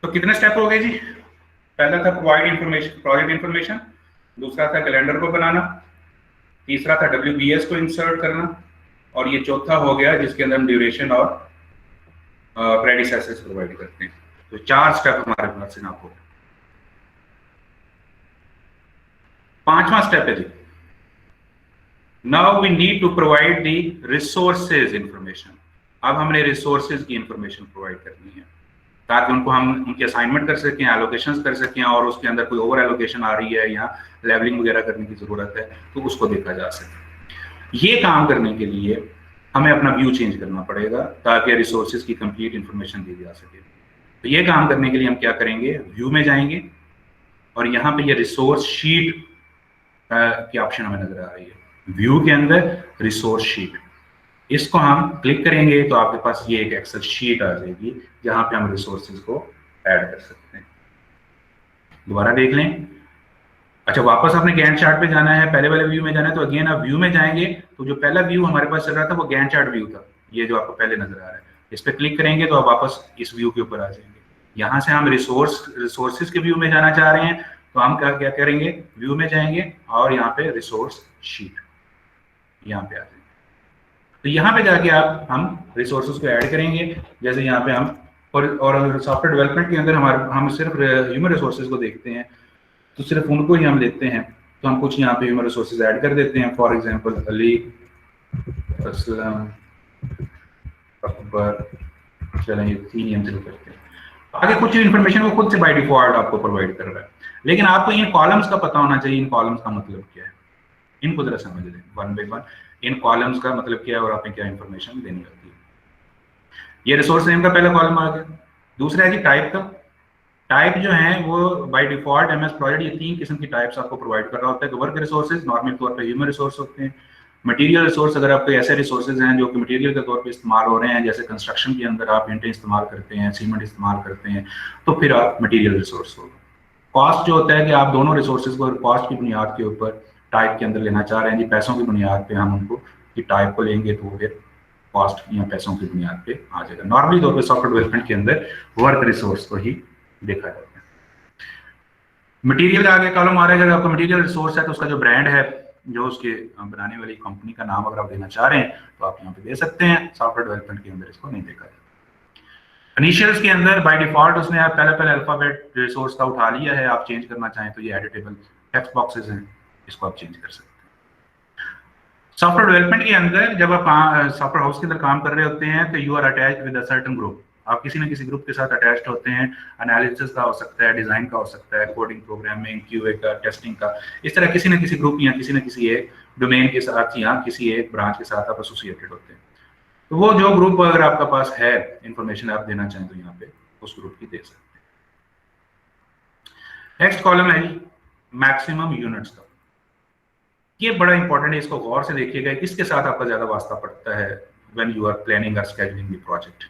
तो कितने स्टेप हो गए जी? पहला था प्रोवाइड इंफॉर्मेशन, प्रोजेक्ट इंफॉर्मेशन, दूसरा था कैलेंडर को बनाना, तीसरा था WBS को इंसर्ट करना, और ये चौथा हो गया जिसके अंदर हम ड्यूरेशन और प्रेडिसेसर्स प्रोवाइड करते हैं। तो 4 स्टेप हमारे पास जनाब हो। 5वां स्टेप है जी, now we need to provide the resources information. अब हमने रिसोर्सेज की इंफॉर्मेशन प्रोवाइड करनी है ताकि उनको हम उनकी असाइनमेंट कर सकें, एलोकेशन कर सकें, और उसके अंदर कोई ओवर एलोकेशन आ रही है या लेवलिंग वगैरह करने की जरूरत है तो उसको देखा जा सके। ये काम करने के लिए हमें अपना व्यू चेंज करना पड़ेगा ताकि रिसोर्सेज की कंप्लीट इंफॉर्मेशन दी जा सके। तो ये काम करने के लिए हम क्या करेंगे, व्यू में जाएंगे और यहाँ पे ये रिसोर्स शीट की ऑप्शन हमें नजर आ रही है। व्यू के अंदर रिसोर्स शीट, इसको हम क्लिक करेंगे तो आपके पास ये एक एक्सेल शीट आ जाएगी जहां पे हम रिसोर्सेज को ऐड कर सकते हैं। दोबारा देख लें। अच्छा, वापस आपने गैंट चार्ट पे जाना है, पहले वाले व्यू में जाना है। तो अगेन आप व्यू में जाएंगे तो जो पहला व्यू हमारे पास चल रहा था वो गैंट चार्ट व्यू था, ये जो आपको पहले नजर आ रहा है। इस पर क्लिक करेंगे तो आप वापस इस व्यू के ऊपर आ जाएंगे। यहाँ से हम रिसोर्सेज के व्यू में जाना चाह रहे हैं तो हम क्या करेंगे, व्यू में जाएंगे और यहाँ पे रिसोर्स शीट यहाँ पे आ जाएंगे। तो यहाँ पे जाके हम रिसोर्सेज को ऐड करेंगे। जैसे यहाँ पे हम और सॉफ्टवेयर डेवलपमेंट के अंदर हम सिर्फ ह्यूमन रिसोर्सेज को देखते हैं तो सिर्फ उनको ही हम लेते हैं। तो हम कुछ यहाँ पे ह्यूमन रिसोर्सेज ऐड कर देते हैं। फॉर एग्जांपल अली, असलम, अकबर, चलें ये 3 हम शुरू करते हैं। आगे कुछ इन्फॉर्मेशन वो खुद से बाय डिफॉल्ट आपको प्रोवाइड कर रहा है, लेकिन आपको इन कॉलम्स का पता होना चाहिए। इन कॉलम्स का मतलब क्या है, इनको जरा समझ लें one by one. In columns का मतलब क्या है और आपने क्या इंफॉर्मेशन देनी होती है। ये रिसोर्स नेम का पहला कॉलम आ गया। दूसरा है जी टाइप का। टाइप जो है वो बाय डिफॉल्ट MS प्रोजेक्ट ये 3 किस्म की टाइप्स आपको प्रोवाइड कर रहा होता है। वर्क रिसोर्सेज नॉर्मल तौर पे ह्यूमन रिसोर्स होते हैं। मटेरियल रिसोर्स, अगर आपके ऐसे रिसोर्सेज हैं जो कि मटेरियल के तौर पे इस्तेमाल हो रहे हैं, जैसे कंस्ट्रक्शन के अंदर आप ईंटें इस्तेमाल करते हैं, सीमेंट इस्तेमाल करते हैं, तो फिर आप मटेरियल रिसोर्स होगा। कॉस्ट जो होता है कि आप दोनों रिसोर्सेज को कॉस्ट की बुनियाद के ऊपर टाइप के अंदर लेना चाह रहे हैं जी, पैसों की बुनियाद पे हम उनको टाइप को लेंगे तो फिर कॉस्ट या पैसों की बुनियाद पे आ जाएगा। नॉर्मली तौर पे सॉफ्टवेयर डेवलपमेंट के अंदर वर्क रिसोर्स को ही देखा जाता है। मटेरियल का आगे कॉलम आ रहा है, अगर आपका मटेरियल रिसोर्स है तो उसका जो ब्रांड है, जो उसके बनाने वाली कंपनी का नाम अगर आप देना चाह रहे हैं तो आप यहाँ पे दे सकते हैं। सॉफ्टवेयर डेवलपमेंट के अंदर इसको नहीं देखा जाता। इनिशियल्स के अंदर बाय डिफॉल्ट उसने आप पहले अल्फाबेट रिसोर्स का उठा लिया है। आप चेंज करना चाहें तो ये एडिटेबल टेक्स्ट बॉक्सेस हैं, इसको आप चेंज कर सकते हैं। सॉफ्टवेयर डेवलपमेंट के अंदर जब आप सॉफ्टवेयर हाउस के अंदर काम कर रहे होते हैं तो you are attached with a certain group. आप किसी न किसी ग्रुप के साथ अटैच्ड होते हैं। एनालिसिस का हो सकता है, डिजाइन का हो सकता है, कोडिंग, प्रोग्रामिंग, क्यूए का, टेस्टिंग का, इस तरह किसी न किसी ग्रुप या किसी न किसी एक डोमेन के साथ या किसी एक ब्रांच के साथ आप एसोसिएटेड होते हैं। तो वो जो ग्रुप अगर आपका पास है, इंफॉर्मेशन आप देना चाहें तो यहाँ पे उस ग्रुप की दे सकते हैं। नेक्स्ट कॉलम है मैक्सिमम यूनिट्स का। ये बड़ा इंपॉर्टेंट है, इसको गौर से देखिएगा किसके साथ आपका ज्यादा वास्ता पड़ता है व्हेन यू आर प्लानिंग और शेड्यूलिंग द प्रोजेक्ट।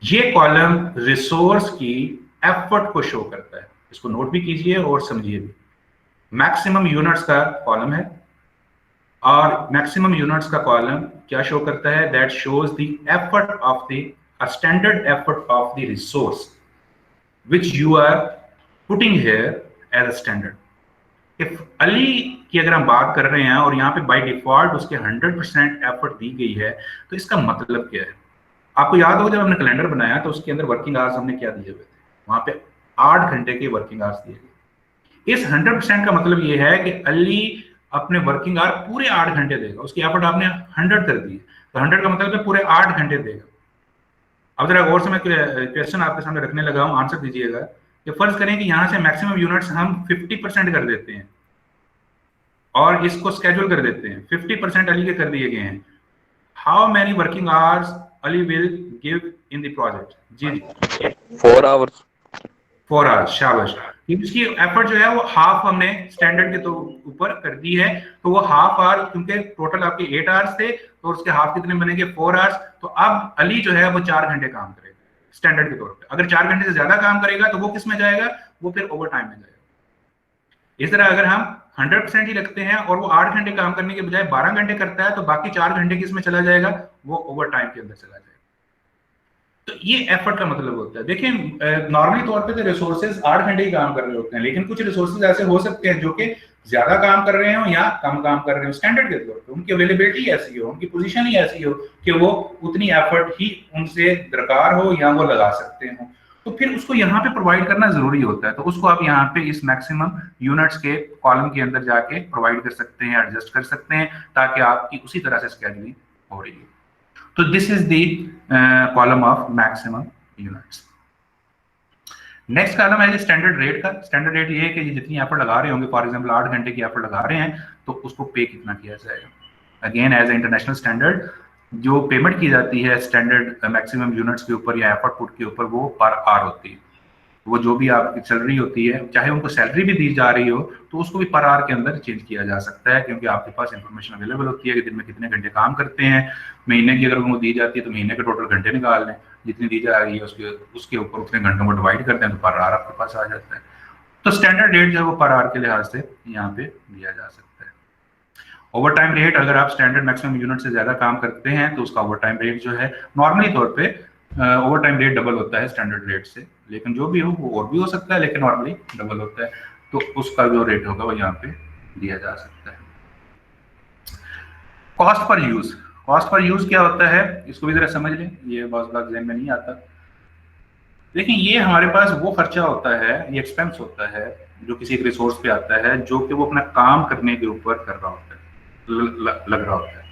ये कॉलम रिसोर्स की एफर्ट को शो करता है, इसको नोट भी कीजिए और समझिए भी। मैक्सिमम यूनिट्स का कॉलम है और मैक्सिमम यूनिट्स का कॉलम क्या शो करता है? That shows the effort of the standard effort of the resource which you are putting here as a standard. If Ali की अगर हम बात कर रहे हैं और यहाँ पे बाय डिफॉल्ट उसके 100% एफर्ट दी गई है, तो इसका मतलब क्या है? आपको याद हो जब हमने कैलेंडर बनाया तो उसके अंदर वर्किंग आवर्स हमने क्या दिए हुए थे? वहां पे 8 घंटे के वर्किंग आवर्स दिए गए। इस 100% का मतलब ये है कि अली अपने वर्किंग आवर पूरे 8 घंटे देगा। उसकी एफर्ट आपने 100 कर दी, तो 100 का मतलब है पूरे 8 घंटे देगा। अब जरा गौर से मैं क्वेश्चन आपके सामने रखने लगा हूं, आंसर दीजिएगा कि फर्ज करें कि यहां से मैक्सिमम यूनिट्स हम 50% कर देते हैं और इसको स्केड्यूल कर देते हैं। 50% अली के कर दिए गए हैं। How many working hours Ali will give in the project? जी 4 आवर्स। 4 आवर्स, शाबाश। इसकी एफर्ट जो है वो हाफ हमने स्टैंडर्ड के तो ऊपर कर दी है, तो वो हाफ आवर, क्योंकि टोटल आपके 8 आवर्स थे तो उसके हाफ कितने बनेंगे? 4 आवर्स। तो अब अली जो है वो 4 घंटे काम करेगा स्टैंडर्ड के तौर पे। अगर 4 घंटे से ज्यादा काम करेगा तो वो किस में जाएगा? वो फिर ओवर टाइम में जाएगा। इस तरह अगर हम 100% ही रखते हैं और वो 8 घंटे काम करने के बजाय 12 घंटे करता है तो बाकी 4 घंटे किस में चला जाएगा? वो ओवर टाइम के अंदर चला जाएगा। तो ये एफर्ट का मतलब होता है। देखिए नॉर्मली तौर पे तो रिसोर्सेज 8 घंटे ही काम कर रहे होते हैं, लेकिन कुछ रिसोर्सेज ऐसे हो सकते हैं जो कि ज्यादा काम कर रहे हो या कम काम कर रहे हो स्टैंडर्ड के तौर पे। उनकी अवेलेबिलिटी ऐसी हो, उनकी पोजीशन ही ऐसी हो कि वो उतनी एफर्ट ही उनसे दरकार हो या वो लगा सकते हो, तो फिर उसको यहाँ पे प्रोवाइड करना जरूरी होता है। तो उसको आप यहाँ पे इस मैक्सिमम यूनिट्स के कॉलम के अंदर जाके प्रोवाइड कर सकते हैं, एडजस्ट कर सकते हैं, ताकि आपकी उसी तरह से स्केड्यूलिंग हो रही है। तो this is the column of maximum units. Next column है स्टैंडर्ड रेट का। स्टैंडर्ड रेट ये है कि जितनी एफर्ट लगा रहे होंगे, फॉर एग्जांपल 8 घंटे की एफर्ट लगा रहे हैं तो उसको पे कितना किया जाएगा। Again as a international standard जो पेमेंट की जाती है स्टैंडर्ड मैक्सिमम यूनिट्स के ऊपर या एफर्ट पुट के ऊपर, वो पर आवर होती है। वो जो भी आपकी सैलरी होती है, चाहे उनको सैलरी भी दी जा रही हो तो उसको भी पर आवर के अंदर चेंज किया जा सकता है, क्योंकि आपके पास इंफॉर्मेशन अवेलेबल होती है कि दिन में कितने घंटे काम करते हैं। महीने की अगर उनको दी जाती है तो महीने के टोटल घंटे निकाल लें, जितनी दी जा रही है उसके ऊपर उतने घंटों को डिवाइड करते हैं तो पर आवर आपके पास आ जाता है। तो स्टैंडर्ड रेट जो है वो पर आवर के लिहाज से यहाँ पे दिया जा सकता है। ओवर टाइम रेट, अगर आप स्टैंडर्ड मैक्सिमम यूनिट से ज्यादा काम करते हैं तो उसका ओवर टाइम रेट जो है नॉर्मली तौर पे ओवर टाइम रेट डबल होता है स्टैंडर्ड रेट से, लेकिन जो भी हो वो और भी हो सकता है, लेकिन नॉर्मली डबल होता है। तो उसका जो रेट होगा वो यहाँ पे दिया जा सकता है। Cost per use, cost per use क्या होता है इसको भी जरा समझ लें, ये बहुत बार ज़हन में नहीं आता। देखिए ये हमारे पास वो खर्चा होता है, ये एक्सपेंस होता है जो किसी एक रिसोर्स पे आता है, जो कि वो अपना काम करने के ऊपर कर रहा होता है, लग रहा होता है।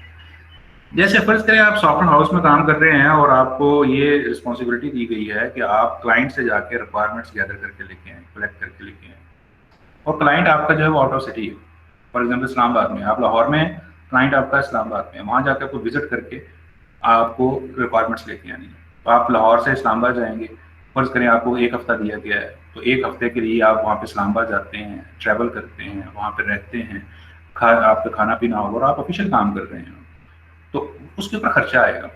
जैसे फर्ज करें आप सॉफ्टवेयर हाउस में काम कर रहे हैं और आपको ये रिस्पॉन्सिबिलिटी दी गई है कि आप क्लाइंट से जाके रिक्वायरमेंट्स गैदर करके लेके आए, कलेक्ट करके लेके आए, और क्लाइंट आपका जो है वो आउट ऑफ सिटी है। फॉर एग्जाम्पल इस्लामाबाद में, आप लाहौर में, क्लाइंट आपका इस्लामाबाद में, वहाँ जाकर आपको विजिट करके आपको रिक्वायरमेंट्स लेके आनी है। तो आप लाहौर से इस्लामाबाद जाएंगे, फर्ज करें आपको 1 हफ्ता दिया गया है, तो 1 हफ्ते के लिए आप वहाँ पे इस्लामाबाद जाते हैं, ट्रैवल करते हैं, वहाँ पे रहते हैं, आपका खाना पीना होगा और आप ऑफिशियल काम कर रहे हैं, तो उसके ऊपर खर्चा आएगा।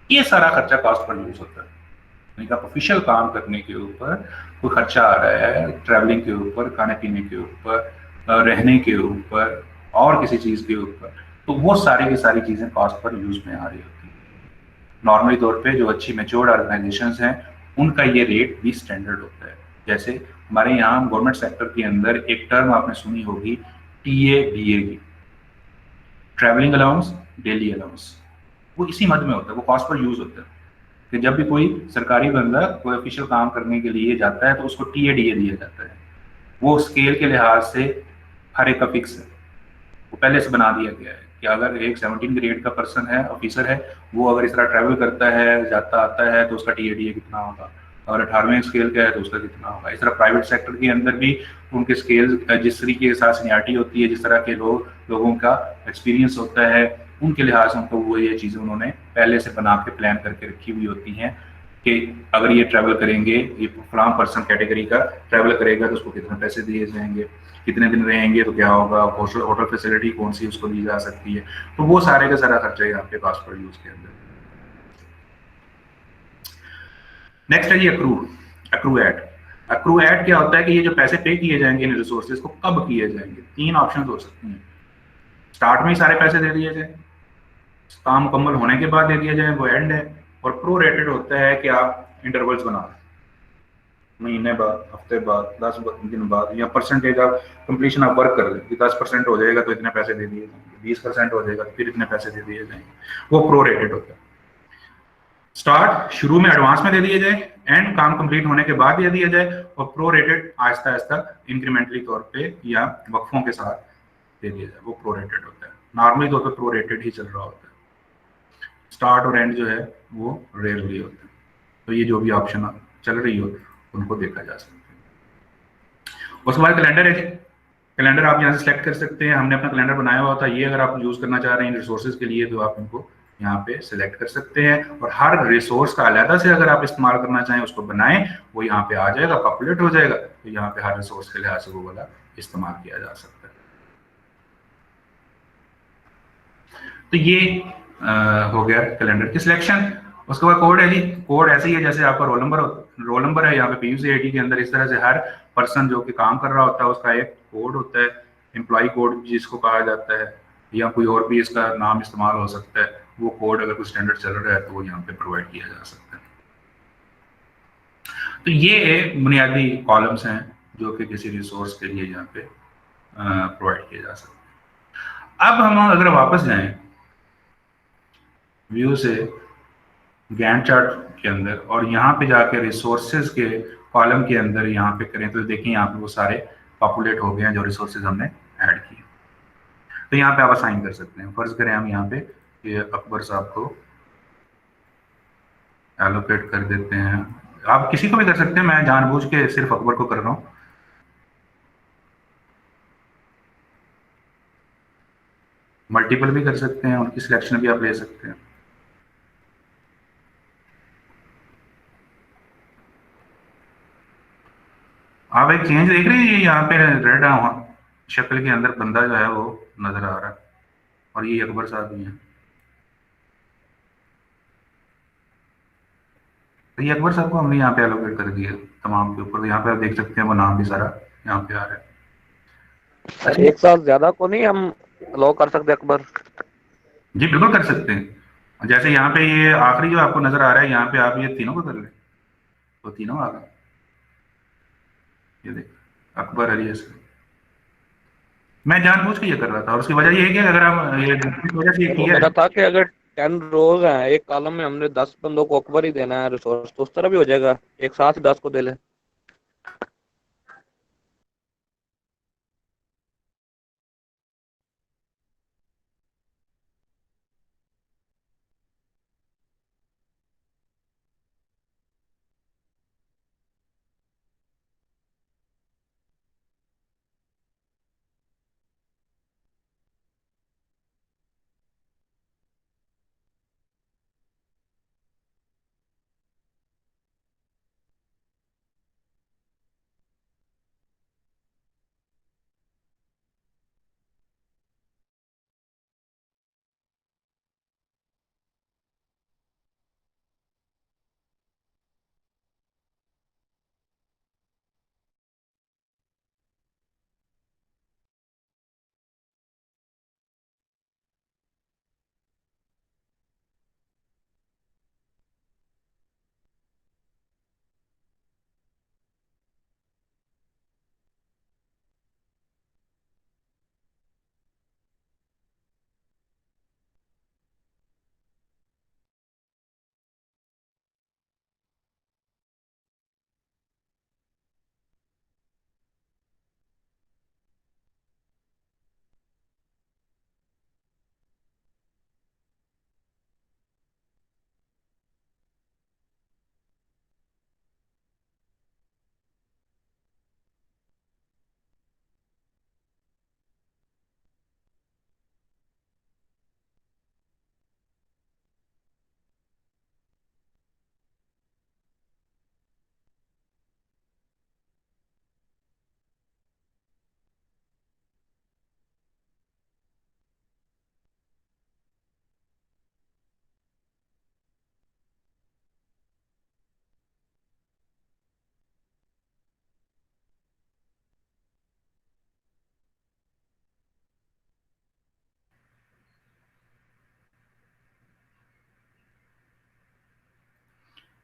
ये सारा खर्चा कॉस्ट पर यूज होता है। यानी कि आप ऑफिशियल काम करने के ऊपर कोई खर्चा आ रहा है, ट्रैवलिंग के ऊपर, खाने पीने के ऊपर, रहने के ऊपर और किसी चीज के ऊपर, तो वो सारी की सारी चीज़ें कॉस्ट पर यूज में आ रही होती हैं। नॉर्मली तौर पे जो अच्छी मेच्योर्ड ऑर्गेनाइजेशंस हैं उनका ये रेट भी स्टैंडर्ड होता है। जैसे हमारे यहाँ गवर्नमेंट सेक्टर के अंदर एक टर्म आपने सुनी होगी, TABA की, ट्रैवलिंग अलाउंस, डेली अलाउंस। वो इसी मद में होता है, वो कॉस्ट पर यूज होता है कि जब भी कोई सरकारी बंदा कोई ऑफिशियल काम करने के लिए जाता है तो उसको TADA दिया जाता है। वो स्केल के लिहाज से हर एक का फिक्स है, वो पहले से बना दिया गया है कि अगर एक 17 ग्रेड का पर्सन है, ऑफिसर है, वो अगर इस तरह ट्रैवल करता है, जाता आता है, तो उसका TADA कितना होगा, और 18वें स्केल का है तो उसका कितना होगा। इस तरह प्राइवेट सेक्टर के अंदर भी उनके स्केल जिस तरीके के साथ सीनियरिटी होती है, जिस तरह के लोगों का एक्सपीरियंस होता है, उनके लिहाज से उनको वो ये चीज़ें उन्होंने पहले से बना के प्लान करके रखी हुई होती हैं कि अगर ये ट्रैवल करेंगे, ये फलां पर्सन कैटेगरी का ट्रैवल करेगा तो उसको कितने पैसे दिए जाएंगे, कितने दिन रहेंगे तो क्या होगा, होटल फैसिलिटी कौन सी उसको दी जा सकती है। तो वो सारे का सारा खर्चा यहाँ पे कॉस्ट पर यूज के अंदर। नेक्स्ट है जी accrue. Accrued. Accrued क्या होता है कि ये जो पैसे पे किए जाएंगे इन रिसोर्सेज को कब किए जाएंगे, तीन ऑप्शन हो सकते हैं। स्टार्ट में ही सारे पैसे दे दिए जाए, काम मुकम्मल होने के बाद दे दिया जाए, वो एंड है। और प्रो रेटेड होता है कि आप इंटरवल्स बना रहे, महीने बाद, हफ्ते बाद, 10 दिन बाद, या percentage of completion of work कर लें कि 10% हो जाएगा तो इतने पैसे दे दिए जाएंगे, 20% हो जाएगा तो फिर इतने पैसे दे दिए जाएंगे। वो प्रो रेटेड होता है। स्टार्ट शुरू में एडवांस में दे दिए जाए, एंड काम कंप्लीट होने के बाद दे दिया जाए, और pro rated Aahista Aahista incrementally तौर पे या वक्फों के साथ दे दिया जाए, वो प्रो रेटेड होता है। नॉर्मली तौर पर प्रो रेटेड ही चल रहा होता है, स्टार्ट और एंड जो है वो रेयरली होता है। तो ये जो भी ऑप्शन चल रही हो उनको देखा जा सकता है। उसके बाद कैलेंडर है। कैलेंडर आप यहाँ से सेलेक्ट कर सकते हैं, हमने अपना कैलेंडर बनाया हुआ था, ये अगर आप यूज करना चाह रहे हैं इन रिसोर्सेज के लिए तो आप इनको यहाँ पे सिलेक्ट कर सकते हैं, और हर रिसोर्स का अलहदा से अगर आप इस्तेमाल करना चाहें उसको बनाएं, वो यहाँ पे आ जाएगा, पॉपुलेट हो जाएगा, तो यहाँ पे हर रिसोर्स के लिहाज से वो वाला इस्तेमाल किया जा सकता है। तो ये हो गया कैलेंडर की सिलेक्शन। उसके बाद कोड है जी। कोड ऐसे ही है जैसे आपका रोल नंबर है यहाँ पे PUC ID के अंदर, इस तरह से हर पर्सन जो कि काम कर रहा होता है उसका एक कोड होता है, एम्प्लॉय कोड जिसको कहा जाता है, या कोई और भी इसका नाम इस्तेमाल हो सकता है। वो कोड अगर कोई स्टैंडर्ड चल रहा है तो वो यहाँ पे प्रोवाइड किया जा सकता है। तो ये बुनियादी कॉलम्स हैं जो कि किसी रिसोर्स के लिए यहाँ पे प्रोवाइड किए जा सकते हैं। अब हम अगर वापस जाएं व्यू से गैंट चार्ट के अंदर, और यहाँ पे जाके रिसोर्सेज के कॉलम के अंदर यहाँ पे करें, तो देखिए यहाँ पे वो सारे पॉपुलेट हो गए हैं जो रिसोर्सेज हमने ऐड किए। तो यहाँ पे आप असाइन कर सकते हैं। फर्ज करें हम यहाँ पे ये अकबर साहब को एलोकेट कर देते हैं। आप किसी को भी कर सकते हैं, मैं जानबूझ के सिर्फ अकबर को कर रहा हूँ। मल्टीपल भी कर सकते हैं, उनकी सिलेक्शन भी आप ले सकते हैं। आप एक चेंज देख रहे हैं, ये यहाँ पे रेड शक्ल के अंदर बंदा जो है वो नजर आ रहा है, और ये अकबर साहब भी हैं। तो ये अकबर साहब को हमने यहाँ पे एलोकेट कर दिया तमाम के ऊपर, तो यहाँ पे आप देख सकते हैं वो नाम भी सारा यहाँ पे आ रहा है। अच्छा, एक साथ ज्यादा को नहीं हम अलाउ कर सकते अकबर? जी बिल्कुल कर सकते हैं। जैसे यहाँ पे ये आखिरी जो आपको नजर आ रहा है, यहाँ पे आप ये तीनों को कर लें तो तीनों आ गए। ये देख, अकबर अली असगर। मैं जानबूझ के ये कर रहा था, और उसकी वजह ये है कि अगर हम ये इस वजह से ये वो किया कह है। रहा था कि अगर 10 रोज हैं एक कॉलम में, हमने 10 बंदों को अकबर ही देना है रिसोर्स, तो उस तरह भी हो जाएगा, एक साथ ही 10 को दे ले।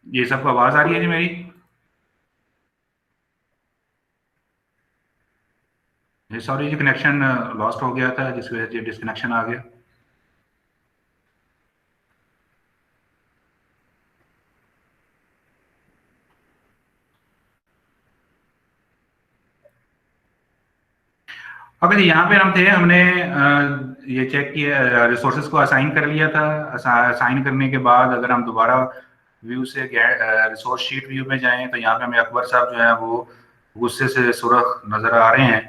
ये सबको आवाज आ रही है जी मेरी? ये सॉरी जी, कनेक्शन लॉस्ट हो गया था जिस वजह से डिस्कनेक्शन आ गया। ओके जी, यहाँ पे हम थे, हमने ये चेक किया, रिसोर्सेज को असाइन कर लिया था। असाइन करने के बाद अगर हम दोबारा व्यू से रिसोर्स शीट व्यू में जाएं तो यहाँ पे हमें अकबर साहब जो है वो गुस्से से सुरख नजर आ रहे हैं।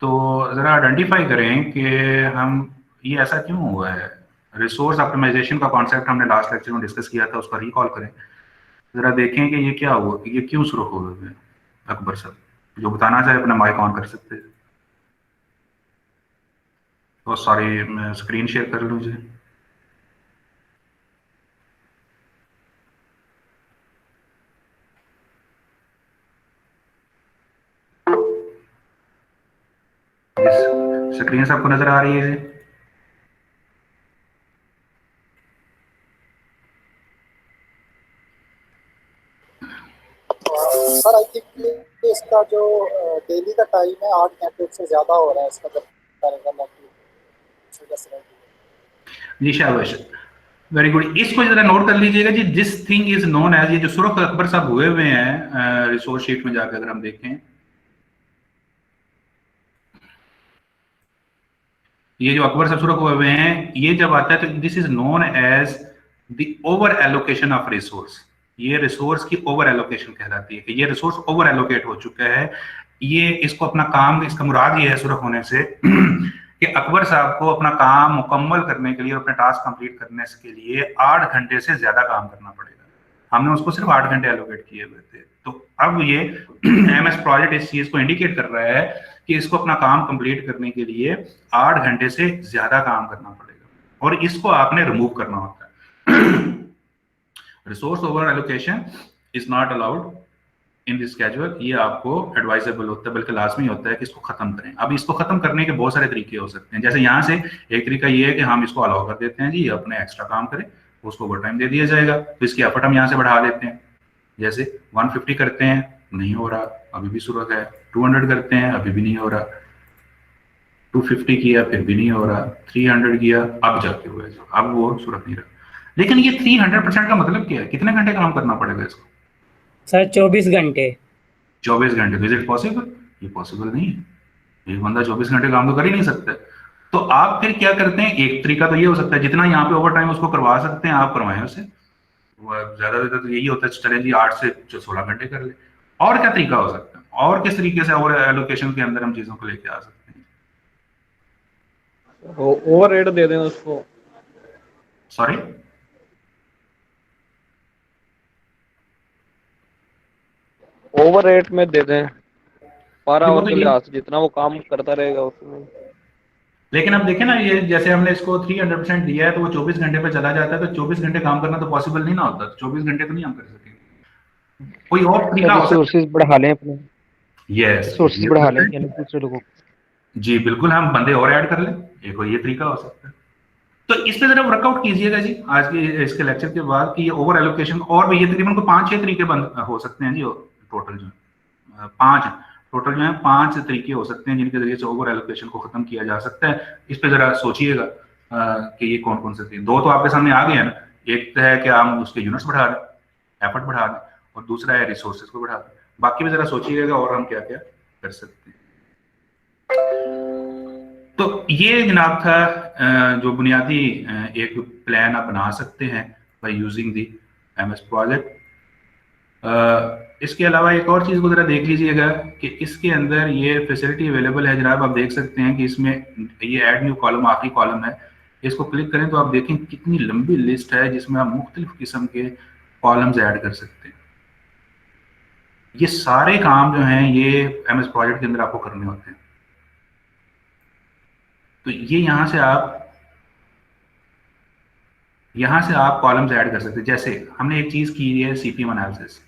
तो ज़रा आइडेंटिफाई करें कि हम ये ऐसा क्यों हुआ है। रिसोर्स ऑप्टिमाइजेशन का कॉन्सेप्ट हमने लास्ट लेक्चर में डिस्कस किया था, उसका रिकॉल करें, ज़रा देखें कि ये क्या हुआ, ये क्यों सुरख हो गए अकबर साहब। जो बताना चाहे अपना माइक ऑन कर सकते हैं। तो सॉरी, मैं स्क्रीन शेयर कर लूँ जी। स्क्रीन सबको नजर आ रही है जी? सर आई थिंक इसका जो डेली का टाइम है 8 घंटे से ज्यादा हो रहा है इसका, जब जी शाबाश, वेरी गुड। इसको जरा नोट कर लीजिएगा जी। This thing is known as, ये जो सुरख अकबर साहब हुए हुए हैं रिसोर्स शीट में जाकर अगर हम देखें, ये जो अकबर साहब सुरख हुए हुए हैं, ये जब आता है तो this is known as the over allocation of resource. ये रिसोर्स की ओवर एलोकेशन कहलाती है कि ये रिसोर्स ओवर एलोकेट हो चुका है। ये इसको अपना काम, इसका मुराद ये है सुरख होने से कि अकबर साहब को अपना काम मुकम्मल करने के लिए और अपने टास्क कंप्लीट करने के लिए 8 घंटे से ज्यादा काम करना पड़ेगा। हमने उसको सिर्फ 8 घंटे एलोकेट किए हुए थे। तो अब ये एमएस प्रोजेक्ट इस चीज को इंडिकेट कर रहा है कि इसको अपना काम कंप्लीट करने के लिए 8 घंटे से ज्यादा काम करना पड़ेगा और इसको आपने रिमूव करना होता है। Resource over allocation is not allowed in this schedule. ये आपको एडवाइजेबल होता है, बल्कि लाजमी होता है कि इसको खत्म करें। अब इसको खत्म करने के बहुत सारे तरीके हो सकते हैं। जैसे यहाँ से एक तरीका ये है कि हम इसको अलाउ कर देते हैं जी, अपने एक्स्ट्रा काम करें, उसको ओवर टाइम दे दिया जाएगा, तो इसकी एफर्ट हम यहाँ से बढ़ा देते हैं। जैसे 150 करते हैं, नहीं हो रहा, अभी भी सूरत है। 200 करते हैं, अभी भी नहीं हो रहा। 250 किया, फिर भी नहीं हो रहा। 300 किया, अब जाके हुआ है, अब वो सूरत नहीं रहा। लेकिन ये 300% का मतलब क्या है? कितने घंटे काम करना पड़ेगा इसको? सर 24 घंटे। 24 घंटे। Is it possible? ये पॉसिबल नहीं है। एक बंदा 24 घंटे काम तो कर ही नहीं सकता। तो आप फिर क्या करते हैं? एक तरीका तो ये हो सकता है, जितना यहाँ पे ओवर टाइम उसको करवा सकते हैं आप करवाएं उसे। ज्यादा ज्यादा तो यही होता है, चले जी 8 से 16 घंटे कर ले। और क्या तरीका हो सकता है? और किस तरीके से ओवर एलोकेशन के अंदर हम चीजों को लेके आ सकते हैं? ओवर रेट दे दें उसको। सॉरी, ओवर रेट में दे दें, पर वो आवर तो के ये, लिहाज से जितना वो काम करता रहेगा उसमें। लेकिन अब देखें ना, ये जैसे हमने इसको 300% दिया है तो वो 24 घंटे पे चला जाता है, तो 24 घंटे काम करना तो पॉसिबल नहीं ना होता। 24 घंटे तो नहीं हम कर सकेंगे। कोई और तरीका हो सकता रिसोर्सेज बढ़ा लें अपने, है? यस, रिसोर्सेज बढ़ा लें यानी दूसरे लोगों को। जी बिल्कुल, हम बंदे और ऐड कर लें, एक और ये तरीका हो सकता है। तो इस पे जरा वर्कआउट कीजिएगा जी आज के इसके लेक्चर के बाद कि ये ओवर एलोकेशन, और भी ये तकरीबन को 5-6 तरीके हो सकते हैं जी। टोटल जो 5 तरीके हो सकते हैं जिनके जरिए से ओवर एलोकेशन को खत्म किया जा सकता है। इस पे जरा सोचिएगा कि ये कौन कौन से थे। 2 तो आपके सामने आ गए हैं ना। एक तो है कि हम उसके यूनिट्स बढ़ा दें, एफर्ट बढ़ा दें, और दूसरा है रिसोर्सेज को बढ़ा दें। बाकी भी जरा सोचिएगा और हम क्या क्या कर सकते हैं। तो ये जनाब था जो बुनियादी एक प्लान आप बना सकते हैं by using the MS project. इसके अलावा एक और चीज़ को ज़रा देख लीजिएगा कि इसके अंदर ये फैसिलिटी अवेलेबल है जनाब। आप देख सकते हैं कि इसमें ये ऐड न्यू कॉलम आखिरी कॉलम है। इसको क्लिक करें तो आप देखें कितनी लंबी लिस्ट है जिसमें आप मुख्तलिफ किस्म के कॉलम्स ऐड कर सकते हैं। ये सारे काम जो हैं ये एमएस प्रोजेक्ट के अंदर आपको करने होते हैं। तो ये यहाँ से आप कॉलम्स ऐड कर सकते हैं। जैसे हमने एक चीज़ की है सीपीएम एनालिसिस।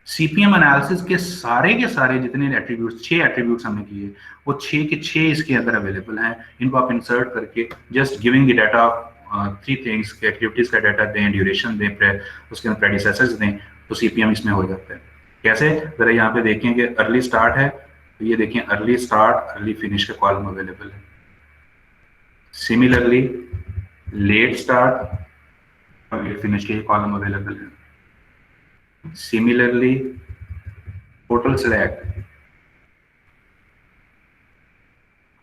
सीपीएम एनालिसिस के सारे जितने एट्रीब्यूट्स, 6 एट्रीब्यूट्स हमने किए, वो 6 के 6 इसके अंदर अवेलेबल हैं। इनको आप इंसर्ट करके just giving the data three things के एक्टिविटीज़ का डाटा दें, ड्यूरेशन दें, उसके अंदर प्रेडिसेसर्स दें, तो सीपीएम इसमें हो जाता है। कैसे? ज़रा यहाँ पे देखें कि अर्ली स्टार्ट है, तो ये देखें अर्ली स्टार्ट अर्ली फिनिश का कॉलम अवेलेबल है। सिमिलरली लेट स्टार्ट और लेट फिनिश के कॉलम अवेलेबल है। सिमिलरली टोटल स्लैक,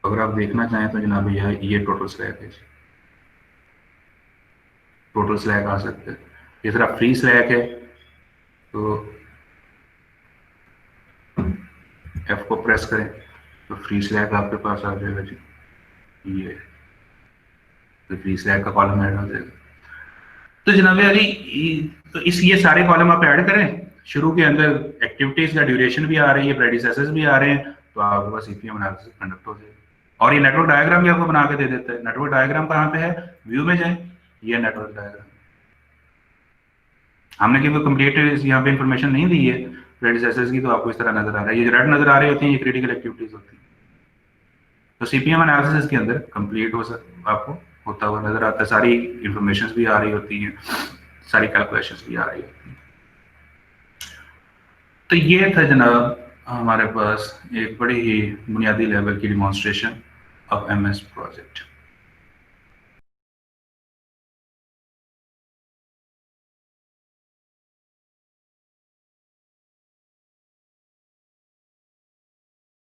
अगर आप देखना चाहें तो जनाब ये टोटल स्लैक है, टोटल स्लैक आ सकता है। इस तरह फ्री स्लैक है तो F को प्रेस करें तो फ्री स्लैक आपके पास आ जाएगा जी, ये तो फ्री स्लैक का कॉलम ऐड हो जाएगा। तो जनाब अली तो ये सारे कॉलम आप ऐड करें, शुरू के अंदर एक्टिविटीज का ड्यूरेशन भी आ रही है, प्रेडिसेसर्स भी आ रहे हैं, तो आपके पास सीपीएम एनालिसिस कंडक्ट हो जाएगा। और ये नेटवर्क डायग्राम भी आपको बना के दे देता है। नेटवर्क डायग्राम कहाँ पे है? व्यू में जाए, ये नेटवर्क डायग्राम। हमने क्योंकि कंप्लीट यहाँ पे इंफॉर्मेशन नहीं दी है प्रेडिसेसर्स की, तो आपको इस तरह नजर आ रहा है। ये जो रेड नजर आ रही होती है ये क्रिटिकल एक्टिविटीज होती है। तो सीपीएम एनालिसिस के अंदर कंप्लीट आपको होता हुआ नजर आता है, सारी इंफॉर्मेशन भी आ रही होती है, सारी कैलकुलेशंस भी आ रही होती है। तो ये था जनाब हमारे पास एक बड़ी ही बुनियादी लेवल की डिमॉन्स्ट्रेशन ऑफ MS प्रोजेक्ट।